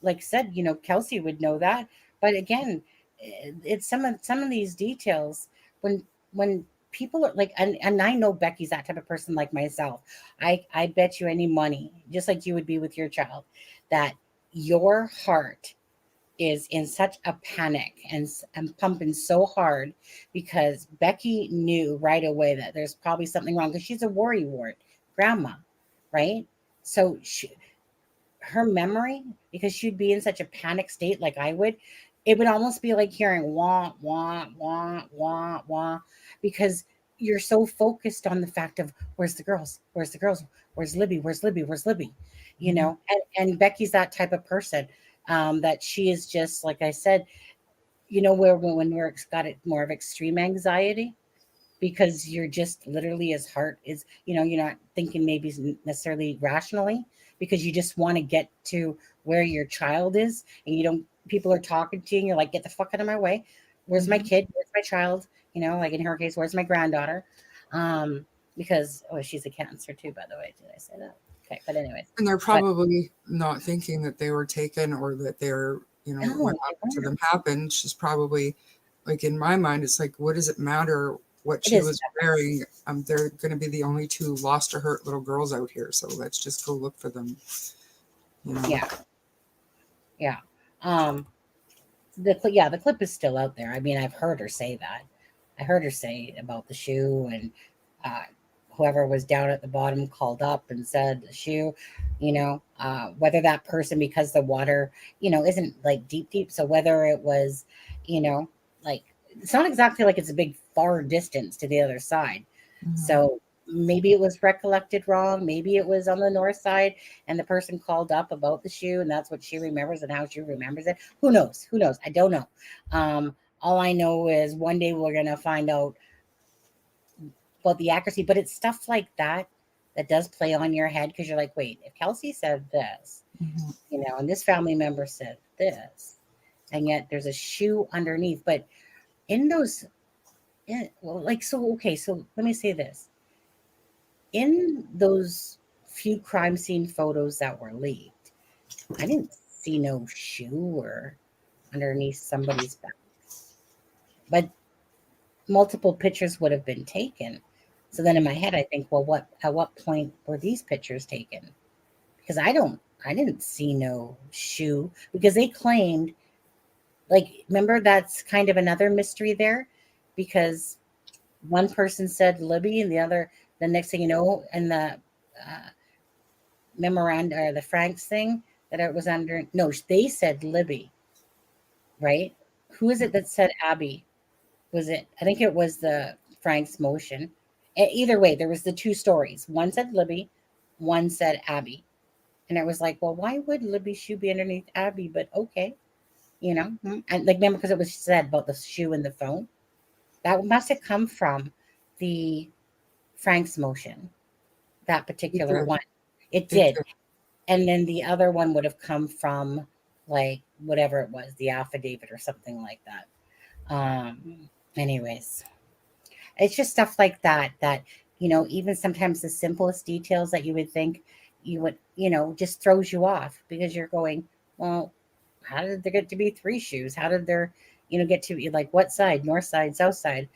like I said, Kelsey would know that, but again, it's some of these details when people are like, and I know Becky's that type of person like myself. I bet you any money, just like you would be with your child, that your heart is in such a panic and pumping so hard because Becky knew right away that there's probably something wrong because she's a worrywart grandma, right? So her memory, because she'd be in such a panic state like I would, it would almost be like hearing wah, wah, wah, wah, wah, because you're so focused on the fact of where's the girls, where's Libby, where's Libby, and Becky's that type of person, that she is just, like I said, where when we're got it more of extreme anxiety, because you're just literally, his heart is, you're not thinking maybe necessarily rationally, because you just want to get to where your child is, and people are talking to you and you're like, get the fuck out of my way. Where's my kid? Where's my child? Like in her case, where's my granddaughter? Because she's a Cancer too, by the way. Did I say that? Okay, but anyways. And they're probably not thinking that they were taken or that they're, what happened to them happened. She's probably, like, in my mind, it's like, what does it matter what she was wearing? They're going to be the only 2 lost or hurt little girls out here. So let's just go look for them. Yeah. The clip is still out there. I mean, I've heard her say that. I heard her say about the shoe, and whoever was down at the bottom called up and said the shoe, whether that person, because the water, isn't like deep. So whether it was, like, it's not exactly like it's a big far distance to the other side. So maybe it was recollected wrong. Maybe it was on the north side and the person called up about the shoe and that's what she remembers and how she remembers it. Who knows? I don't know. All I know is one day we're going to find out about the accuracy, but it's stuff like that does play on your head, because you're like, wait, if Kelsey said this, and this family member said this, and yet there's a shoe underneath. But in those, so let me say this. In those few crime scene photos that were leaked, I didn't see no shoe or underneath somebody's back. But multiple pictures would have been taken. So then in my head, I think, well, at what point were these pictures taken? Because I didn't see no shoe, because they claimed, like, remember, that's kind of another mystery there, because one person said Libby and the next thing you know, and the memoranda or the Franks thing that it was under, no, they said Libby, right? Who is it that said Abby? Was it, I think it was the Frank's motion. Either way, there was the 2 stories. One said Libby, one said Abby. And it was like, well, why would Libby's shoe be underneath Abby? But okay, and like, remember, because it was said about the shoe and the phone. That must have come from the Frank's motion, that particular one. It did. And then the other one would have come from, like, whatever it was, the affidavit or something like that. Anyways, it's just stuff like that, even sometimes the simplest details that you would think you would, just throws you off, because you're going, well, how did there get to be 3 shoes? How did there, get to be, like, what side, north side, south side,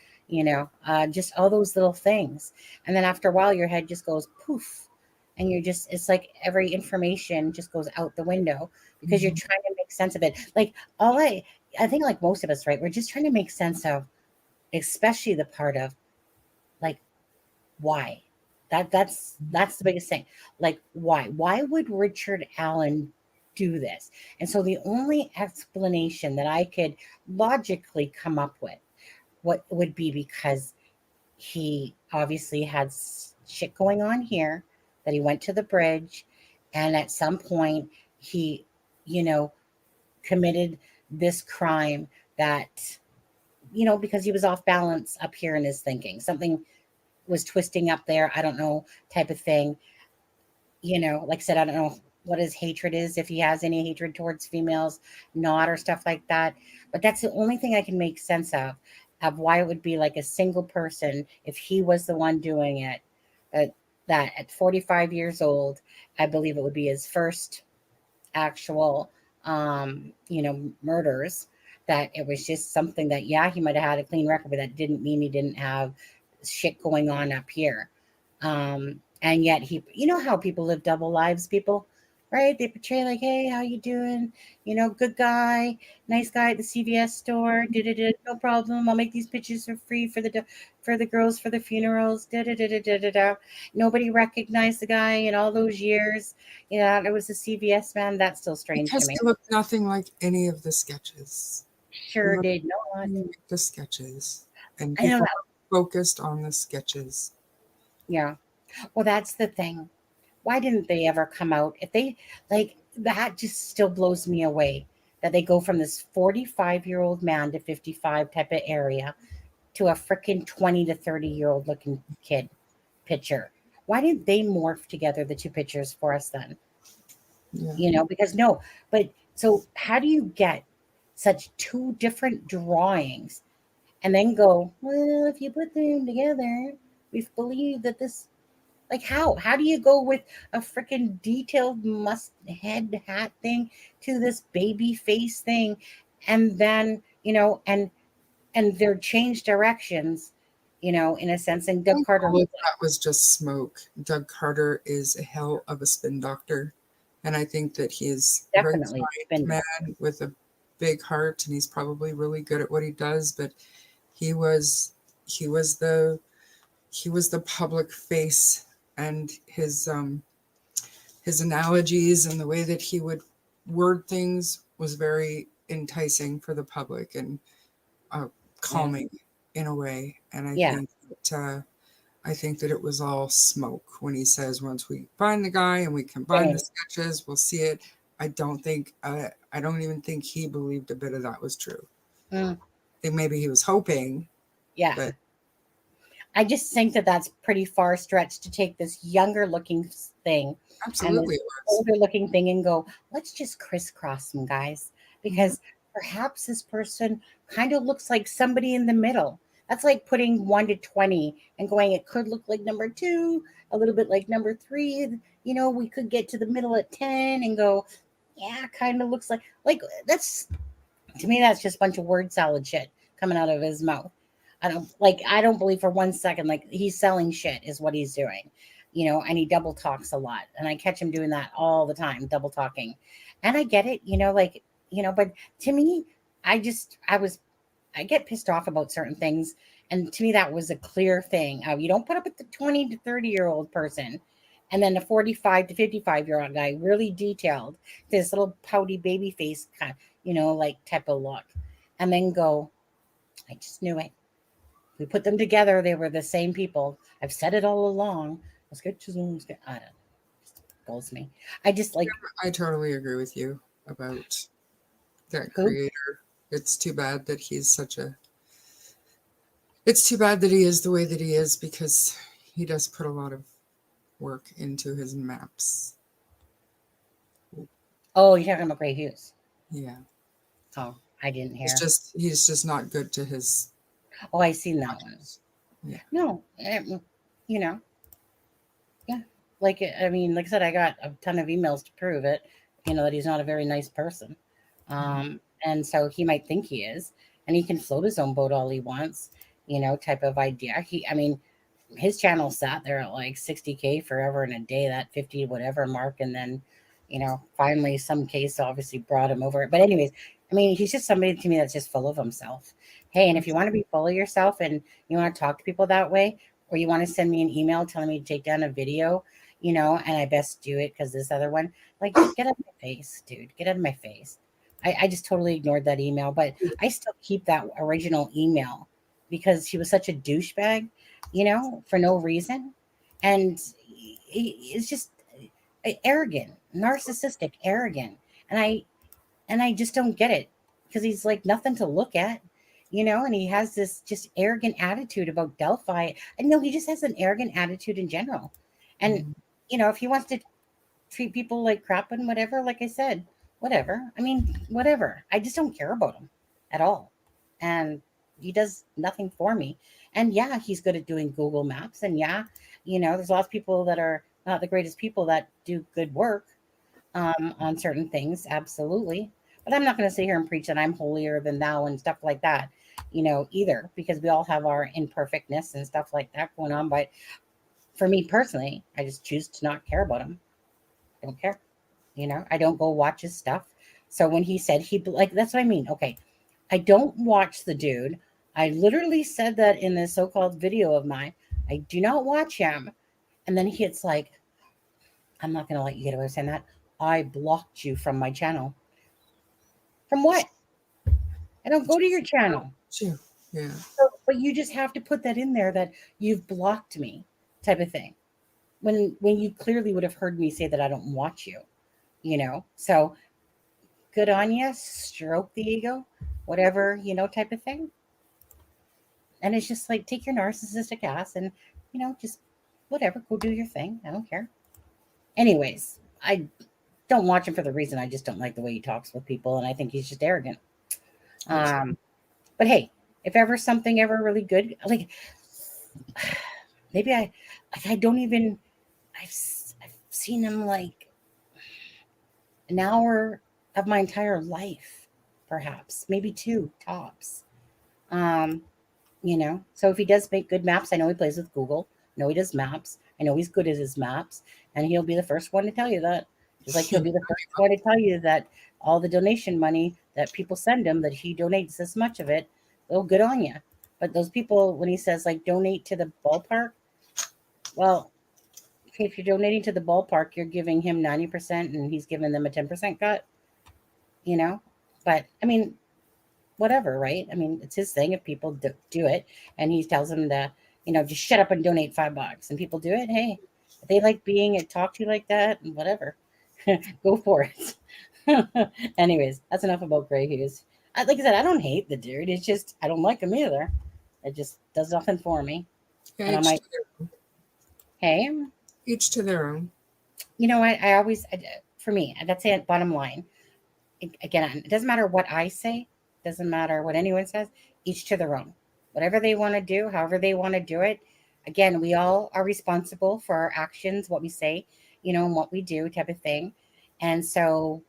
just all those little things. And then after a while, your head just goes poof, and you're just, it's like every information just goes out the window because you're trying to make sense of it. Like all I think like most of us, right? We're just trying to make sense of, especially the part of like why. That's the biggest thing. Like why would Richard Allen do this? And so the only explanation that I could logically come up with what would be because he obviously had shit going on here, that he went to the bridge, and at some point he, you know, committed this crime that, because he was off balance up here in his thinking. Something was twisting up there. I don't know, type of thing. Like I said, I don't know what his hatred is, if he has any hatred towards females, not, or stuff like that. But that's the only thing I can make sense of why it would be like a single person if he was the one doing it. That at 45 years old, I believe it would be his first actual murders, that it was just something that, yeah, he might have had a clean record, but that didn't mean he didn't have shit going on up here. And yet he, how people live double lives, people, right? They portray like, hey, how you doing? Good guy, nice guy at the CVS store. No problem. I'll make these pictures for free for the girls for the funerals. Nobody recognized the guy in all those years. It was a CVS man. That's still strange Because to me. he looked nothing like any of the sketches. Sure did not. The sketches. And I know people that. focused on the sketches. Yeah. Well, that's the thing. Why didn't they ever come out? If they, like, that just still blows me away, that they go from this 45-year-old man to 55 type of area to a freaking 20 to 30-year-old looking kid picture. Why didn't they morph together the two pictures for us then? Yeah. Because no, but so how do you get such two different drawings and then go, well, if you put them together, we believe that this, like, how do you go with a freaking detailed head hat thing to this baby face thing, and then and they're changed directions, in a sense. And Doug Carter, All of that was just smoke. Doug Carter is a hell of a spin doctor. And I think that he is a very definitely kind man with a big heart, and he's probably really good at what he does. But he was the public face, and his analogies and the way that he would word things was very enticing for the public and calming in a way. And I think that it was all smoke when he says, once we find the guy and we combine the sketches, we'll see it. I don't even think he believed a bit of that was true. I think maybe he was hoping. Yeah. But I just think that that's pretty far stretched to take this younger looking thing, absolutely, and this older looking thing, and go, let's just crisscross them, guys, because perhaps this person kind of looks like somebody in the middle. That's like putting 1 to 20 and going, it could look like number 2, a little bit like number 3. We could get to the middle at 10 and go, yeah, kind of looks like that's, to me, that's just a bunch of word salad shit coming out of his mouth. I don't believe for 1 second, like, he's selling shit is what he's doing, and he double talks a lot. And I catch him doing that all the time, double talking. And I get it, but to me, I get pissed off about certain things. And to me, that was a clear thing. You don't put up with the 20 to 30-year-old person and then the 45 to 55-year-old guy, really detailed, this little pouty baby face kind of, like, type of look, and then go, I just knew it. We put them together. They were the same people. I've said it all along. I don't know. It goes me. I just like. I totally agree with you about that creator. It's too bad that it's too bad that he is the way that he is, because he does put a lot of work into his maps. Oh, you're talking about Gray Hughes? Yeah. Oh, I didn't hear. He's just not good to his. Oh, I seen that one. Yeah. No, yeah. Like, I mean, like I said, I got a ton of emails to prove it. That he's not a very nice person, and so he might think he is, and he can float his own boat all he wants. Type of idea. his channel sat there at like 60K forever and a day, that 50 whatever mark, and then finally some case obviously brought him over. But anyways, I mean, he's just somebody to me that's just full of himself. Hey, and if you want to be full of yourself and you want to talk to people that way, or you want to send me an email telling me to take down a video, and I best do it because this other one, like, get out of my face, dude, get out of my face. I just totally ignored that email, but I still keep that original email because he was such a douchebag, for no reason. And it's just arrogant, narcissistic, arrogant. And I just don't get it because he's like nothing to look at, and he has this just arrogant attitude about Delphi. And no, he just has an arrogant attitude in general. And, if he wants to treat people like crap and whatever, like I said, whatever. I mean, whatever. I just don't care about him at all. And he does nothing for me. And yeah, he's good at doing Google Maps. And yeah, there's lots of people that are not the greatest people that do good work on certain things. Absolutely. But I'm not going to sit here and preach that I'm holier than thou and stuff like that, either, because we all have our imperfectness and stuff like that going on. But for me personally, I just choose to not care about him. I don't care. I don't go watch his stuff. So when he said that's what I mean. Okay. I don't watch the dude. I literally said that in this so-called video of mine. I do not watch him. And then it's like, I'm not going to let you get away with saying that. I blocked you from my channel. From what? I don't go to your channel. Yeah. But you just have to put that in there that you've blocked me, type of thing. When you clearly would have heard me say that I don't watch you, So good on you. Stroke the ego, whatever, type of thing. And it's just like, take your narcissistic ass and, just whatever, go do your thing. I don't care. Anyways, I don't watch him for the reason I just don't like the way he talks with people, and I think he's just arrogant. But hey, if ever something ever really good, like maybe I don't even, I've seen him like an hour of my entire life, perhaps, maybe 2 tops. So if he does make good maps, I know he plays with Google. I know he does maps. I know he's good at his maps, and he'll be the first one to tell you that. Just like he'll be the first one to tell you that all the donation money that people send him, that he donates this much of it. Oh, good on you. But those people, when he says like donate to the ballpark, well, if you're donating to the ballpark, you're giving him 90% and he's giving them a 10% cut, But I mean, whatever, right? I mean, it's his thing if people do it, and he tells them to, just shut up and donate $5, and people do it. Hey, if they like being talked to like that, and whatever, go for it. Anyways, that's enough about Gray Hughes. Like I said, I don't hate the dude. It's just I don't like him either. It just does nothing for me. Yeah, and I'm like, hey, each to their own. You know what? I always, for me, that's it. Bottom line. Again, it doesn't matter what I say. Doesn't matter what anyone says. Each to their own. Whatever they want to do, however they want to do it. Again, we all are responsible for our actions, what we say, and what we do, type of thing. And so,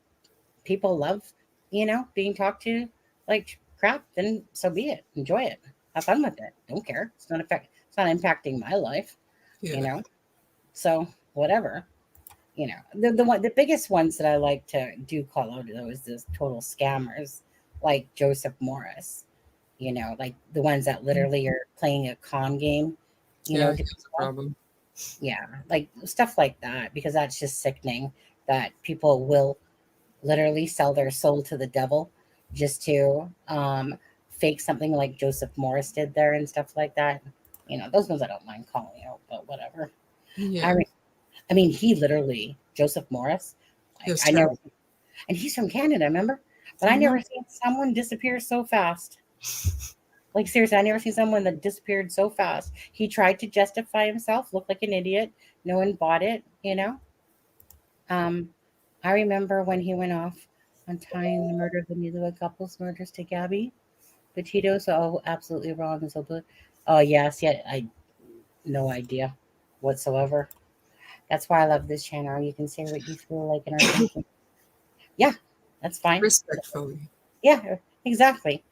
people love, being talked to like crap. Then so be it. Enjoy it. Have fun with it. Don't care. It's not impacting my life. Yeah. So whatever. The biggest ones that I like to do call out though is the total scammers like Joseph Morris, like the ones that literally are playing a con game, that's a problem. Yeah, like stuff like that, because that's just sickening that people will literally sell their soul to the devil just to fake something like Joseph Morris did there and stuff like that. Those ones I don't mind calling out, but whatever. Yeah. I mean, he literally, Joseph Morris, I never, and he's from Canada, remember? But I never seen someone disappear so fast. Like, seriously, I never seen someone that disappeared so fast. He tried to justify himself, looked like an idiot. No one bought it, I remember when he went off on tying the murder of the newlywed couple's murders to Gabby Petito. So, absolutely wrong. And so, oh, yes, yeah, I no idea whatsoever. That's why I love this channel. You can say what you feel like and are thinking. Yeah, that's fine. Respectfully. Yeah, exactly.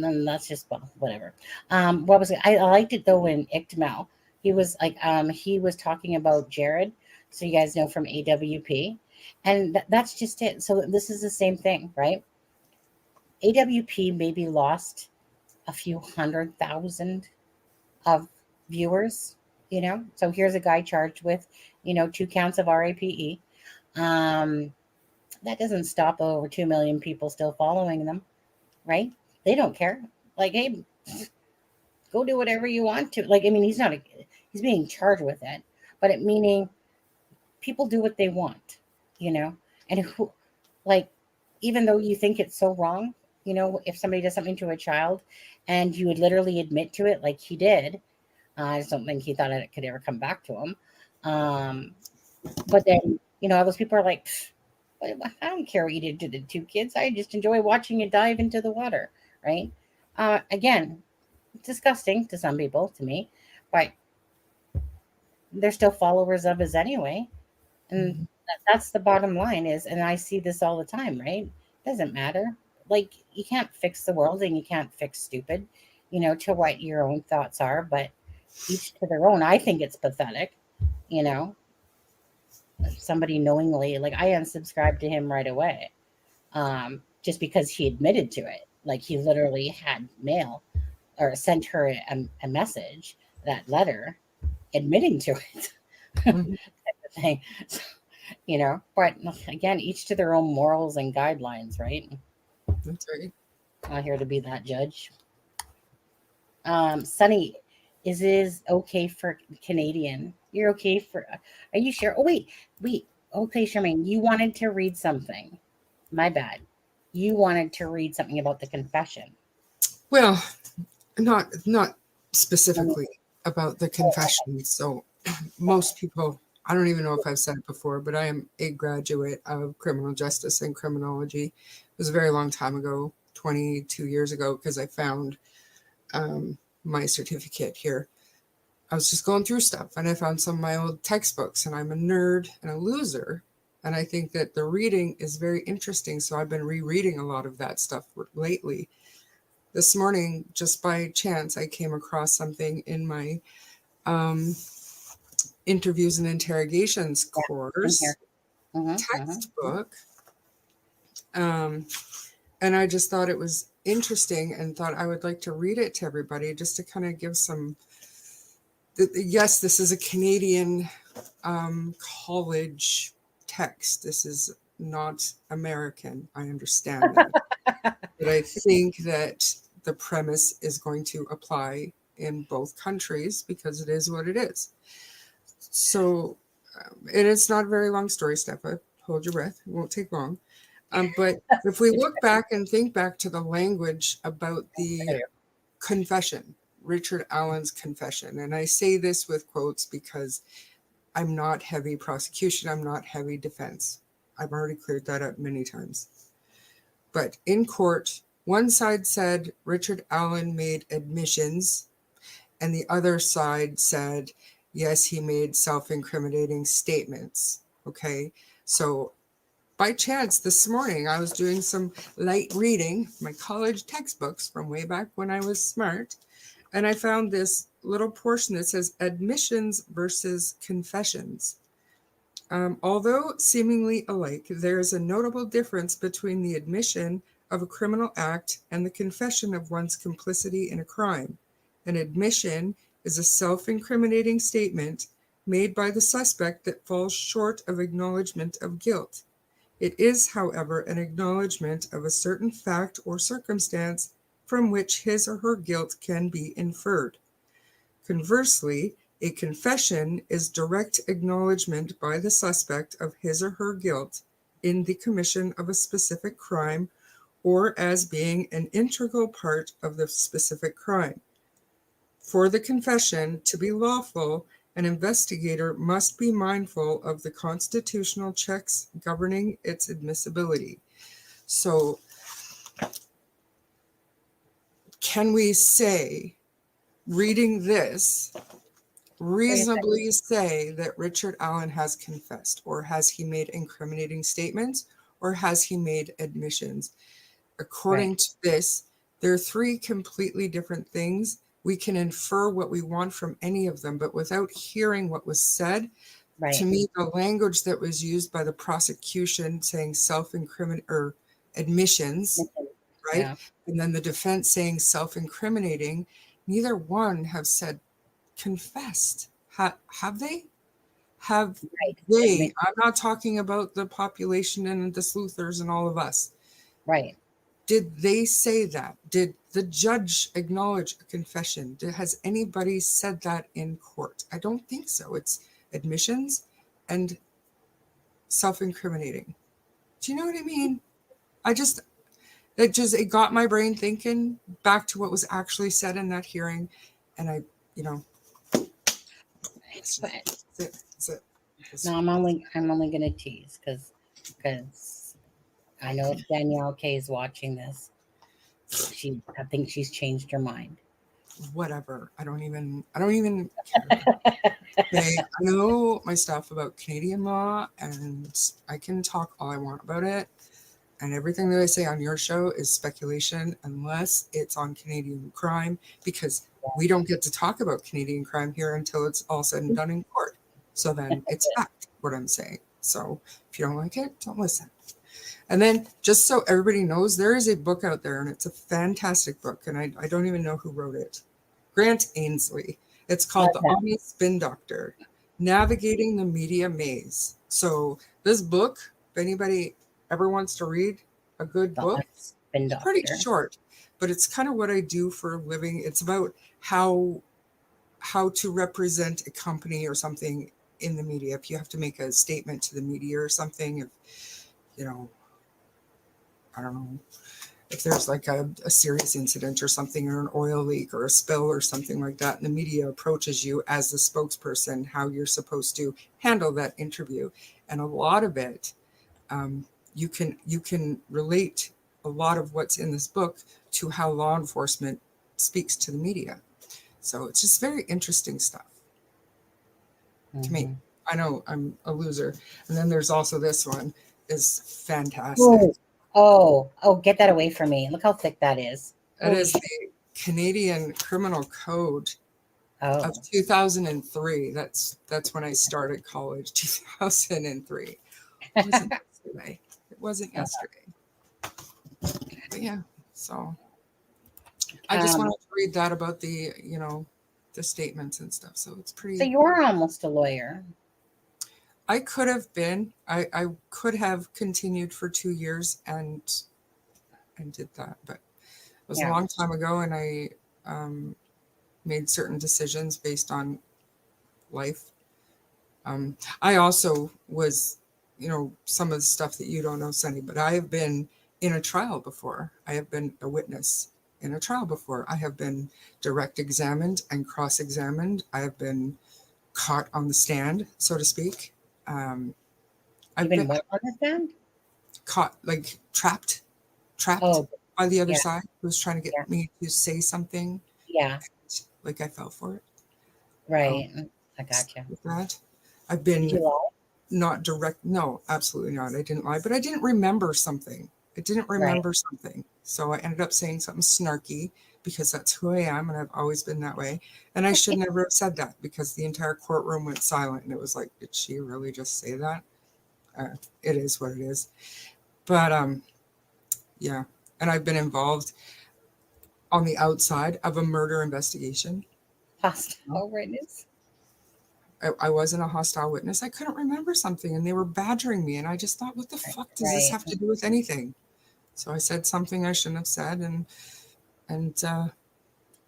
then that's just, well, whatever. What was it? I liked it though when Ictamel, he was talking about Jared, so you guys know from AWP, and that's just it. So this is the same thing, right? AWP maybe lost a few 100,000 of viewers, So here's a guy charged with, 2 counts of RAPE. Um, that doesn't stop over 2 million people still following them, right? They don't care. Like, hey, go do whatever you want to. Like, I mean, he's being charged with it, but it meaning people do what they want, you know, and who, like, even though you think it's so wrong, if somebody does something to a child and you would literally admit to it, like he did, I just don't think he thought it could ever come back to him. But then, all those people are like, I don't care what you did to the 2 kids. I just enjoy watching you dive into the water, right? Again, disgusting to some people, to me, but they're still followers of his anyway. And that's the bottom line is, and I see this all the time, right? Doesn't matter. Like, you can't fix the world and you can't fix stupid, to what your own thoughts are, but each to their own. I think it's pathetic, you know. Somebody knowingly, like, I unsubscribed to him right away, just because he admitted to it. Like, he literally had mail or sent her a message, that letter, admitting to it. Mhm. Type of thing. So, but again, each to their own morals and guidelines, right? That's right. I'm not here to be that judge. Sunny, is it okay for Canadian? You're okay for? Are you sure? Oh, wait. Okay, Charmaine, you wanted to read something. My bad. You wanted to read something about the confession. Well, not specifically about the confession. So most people, I don't even know if I've said it before, but I am a graduate of criminal justice and criminology. It was a very long time ago, 22 years ago, because I found my certificate here. I was just going through stuff and I found some of my old textbooks, and I'm a nerd and a loser. And I think that the reading is very interesting. So I've been rereading a lot of that stuff lately. This morning, just by chance, I came across something in my interviews and interrogations course textbook. And I just thought it was interesting and thought I would like to read it to everybody just to kind of give some. Yes, this is a Canadian college text. This is not American. I understand that. But I think that the premise is going to apply in both countries because it is what it is. So, and it's not a very long story, Stepha. Hold your breath. It won't take long. But if we look back and think back to the language about the confession, Richard Allen's confession, and I say this with quotes because I'm not heavy prosecution, I'm not heavy defense. I've already cleared that up many times. But in court, one side said Richard Allen made admissions, and the other side said, yes, he made self-incriminating statements. Okay, so by chance this morning, I was doing some light reading, my college textbooks from way back when I was smart, and I found this little portion that says admissions versus confessions. Although seemingly alike, there is a notable difference between the admission of a criminal act and the confession of one's complicity in a crime. An admission is a self-incriminating statement made by the suspect that falls short of acknowledgement of guilt. It is, however, an acknowledgement of a certain fact or circumstance from which his or her guilt can be inferred. Conversely, a confession is direct acknowledgement by the suspect of his or her guilt in the commission of a specific crime or as being an integral part of the specific crime. For the confession to be lawful, an investigator must be mindful of the constitutional checks governing its admissibility. So, can we say, reading this, reasonably say that Richard Allen has confessed, or has he made incriminating statements, or has he made admissions? According to this, They're three completely different things. We can infer what we want from any of them, but without hearing what was said, Right. to me, the language that was used by the prosecution saying self-incriminate or admissions, right? Yeah. And then the defense saying self-incriminating, neither one have said confessed. Have they? Have Right. they? I'm not talking about the population and the sleuthers and all of us. Right. Did they say that? Did the judge acknowledge a confession? Has anybody said that in court? I don't think so. It's admissions and self-incriminating. Do you know what I mean? It got my brain thinking back to what was actually said in that hearing. And I, that's it. No, I'm only gonna tease because I know if Danielle K is watching this, I think she's changed her mind. Whatever. I don't even care. Okay, I know my stuff about Canadian law, and I can talk all I want about it. And everything that I say on your show is speculation unless it's on Canadian crime, because we don't get to talk about Canadian crime here until it's all said and done in court. So then it's fact, what I'm saying. So if you don't like it, don't listen. And then just so everybody knows, there is a book out there, and it's a fantastic book, and I don't even know who wrote it. Grant Ainsley. It's called The Omni Spin Doctor, Navigating the Media Maze. So this book, if anybody ever wants to read a good book, it's pretty short, but it's kind of what I do for a living. It's about how to represent a company or something in the media. If you have to make a statement to the media or something, if, I don't know, if there's like a serious incident or something, or an oil leak or a spill or something like that, and the media approaches you as the spokesperson, how you're supposed to handle that interview. And a lot of it, you can relate a lot of what's in this book to how law enforcement speaks to the media. So it's just very interesting stuff to me. I know I'm a loser. And then there's also this one is fantastic. Oh, get that away from me. Look how thick that is. It is the Canadian Criminal Code of 2003. That's when I started college, 2003. It wasn't yesterday. But yeah, so I just wanted to read that about the, the statements and stuff. So it's pretty. So you're almost a lawyer. I could have been. I could have continued for 2 years and did that, but it was a long time ago, and I made certain decisions based on life. I also was, some of the stuff that you don't know, Sunny, but I have been in a trial before. I have been a witness in a trial before. I have been direct examined and cross-examined. I have been caught on the stand, so to speak. I've been what on the stand? Caught, like trapped by the other side, who was trying to get me to say something. Yeah. Like I fell for it. Right. I gotcha. With that, I've been. Did you lie? Not direct. No, absolutely not. I didn't lie, but I didn't remember something. Something. So I ended up saying something snarky because that's who I am, and I've always been that way. And I should never have said that, because the entire courtroom went silent, and it was like, did she really just say that? It is what it is. But yeah. And I've been involved on the outside of a murder investigation. Hostile witness? I wasn't a hostile witness. I couldn't remember something, and they were badgering me, and I just thought, what the fuck does this have to do with anything? So I said something I shouldn't have said, and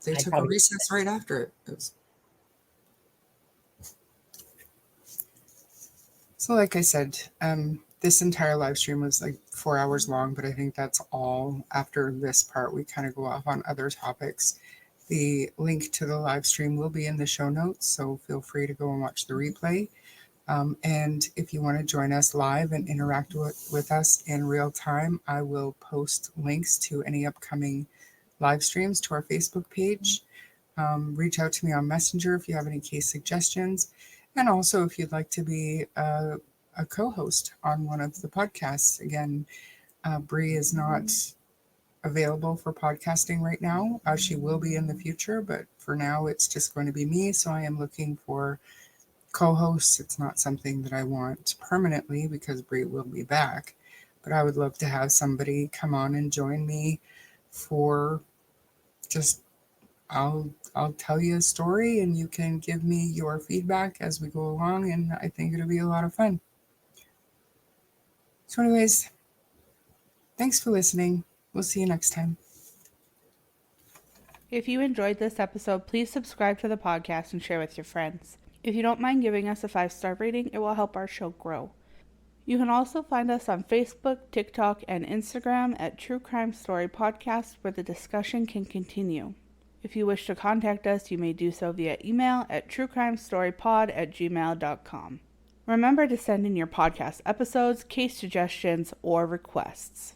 they took a recess right after it. So like I said, this entire live stream was like 4 hours long, but I think that's all. After this part, we kind of go off on other topics. The link to the live stream will be in the show notes, so feel free to go and watch the replay. And if you want to join us live and interact with us in real time, I will post links to any upcoming live streams to our Facebook page. Reach out to me on Messenger if you have any case suggestions. And also, if you'd like to be a co-host on one of the podcasts. Again, Bree is not available for podcasting right now. She will be in the future, but for now it's just going to be me. So I am looking for co-hosts. It's not something that I want permanently because Brie will be back, but I would love to have somebody come on and join me for just I'll tell you a story and you can give me your feedback as we go along, and I think it'll be a lot of fun. So anyways, thanks for listening. We'll see you next time. If you enjoyed this episode, please subscribe to the podcast and share with your friends. If you don't mind giving us a 5-star rating, it will help our show grow. You can also find us on Facebook, TikTok, and Instagram at True Crime Story Podcast, where the discussion can continue. If you wish to contact us, you may do so via email at truecrimestorypod@gmail.com. Remember to send in your podcast episodes, case suggestions, or requests.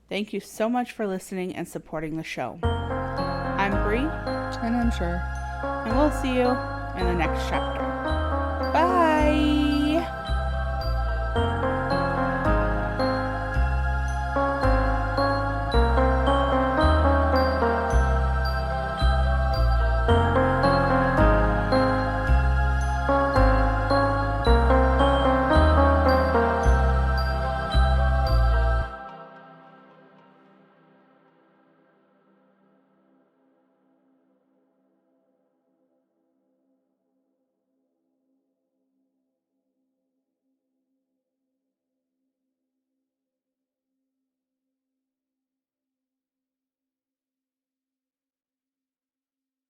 Thank you so much for listening and supporting the show. I'm Bree. And I'm sure. And we'll see you in the next chapter. Bye!